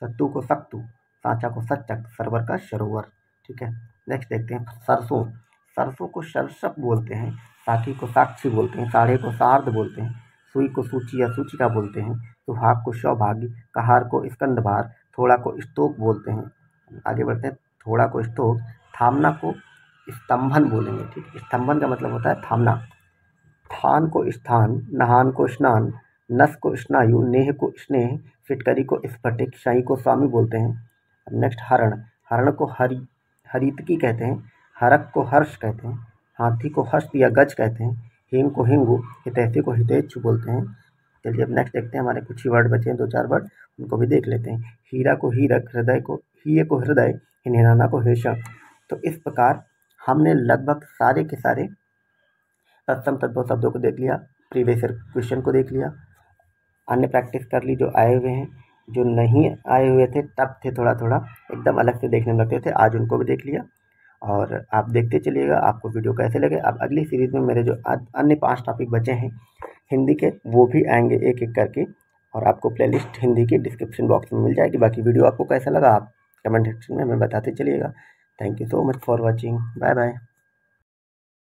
सत्तू को सक्तू, सांचा को सच्चक, सरवर का सरोवर। ठीक है, नेक्स्ट देखते हैं सरसों को सरसप बोलते हैं, साखी को साक्षी बोलते हैं, साढ़े को सार्ध बोलते हैं, सुई को सूची या सूचिका बोलते हैं, सुहाग को सौभाग्य, कहार को स्कंदभार, थोड़ा को स्तोक बोलते हैं। आगे बढ़ते हैं, थोड़ा को स्तोक, थामना को स्तंभन बोलेंगे। ठीक, स्तंभन का मतलब होता है थामना। थान को स्थान, नहान को स्नान, नस को स्नायु, नेह को स्नेह, फिटकरी को स्फटिक, शाही को स्वामी बोलते हैं। नेक्स्ट हरण को हरितकी कहते हैं, हरक को हर्ष कहते हैं, हाथी को हस्त या गज कहते हैं, हिंग को हिंगु, हितैषी को हितेच्छु बोलते हैं। चलिए अब नेक्स्ट देखते हैं, हमारे कुछ ही वर्ड बचे हैं, 2-4 वर्ड, उनको भी देख लेते हैं। हीरा को हीरक, हिये को हृदय, हिनहिनाना को हेशा। तो इस प्रकार हमने लगभग सारे के सारे तत्सम तद्भव शब्दों को देख लिया, प्रीवियस क्वेश्चन को देख लिया, अन्य प्रैक्टिस कर ली जो आए हुए हैं, जो नहीं आए हुए थे तब थे थोड़ा थोड़ा एकदम अलग से देखने लगते थे, आज उनको भी देख लिया। और आप देखते चलिएगा आपको वीडियो कैसे लगे। अब अगली सीरीज़ में मेरे जो अन्य 5 टॉपिक बचे हैं हिंदी के वो भी आएंगे एक एक करके, और आपको प्लेलिस्ट हिंदी की डिस्क्रिप्शन बॉक्स में मिल जाएगी। बाकी वीडियो आपको कैसा लगा आप कमेंट सेक्शन में हमें बताते चलिएगा। Thank you so much for watching. Bye bye.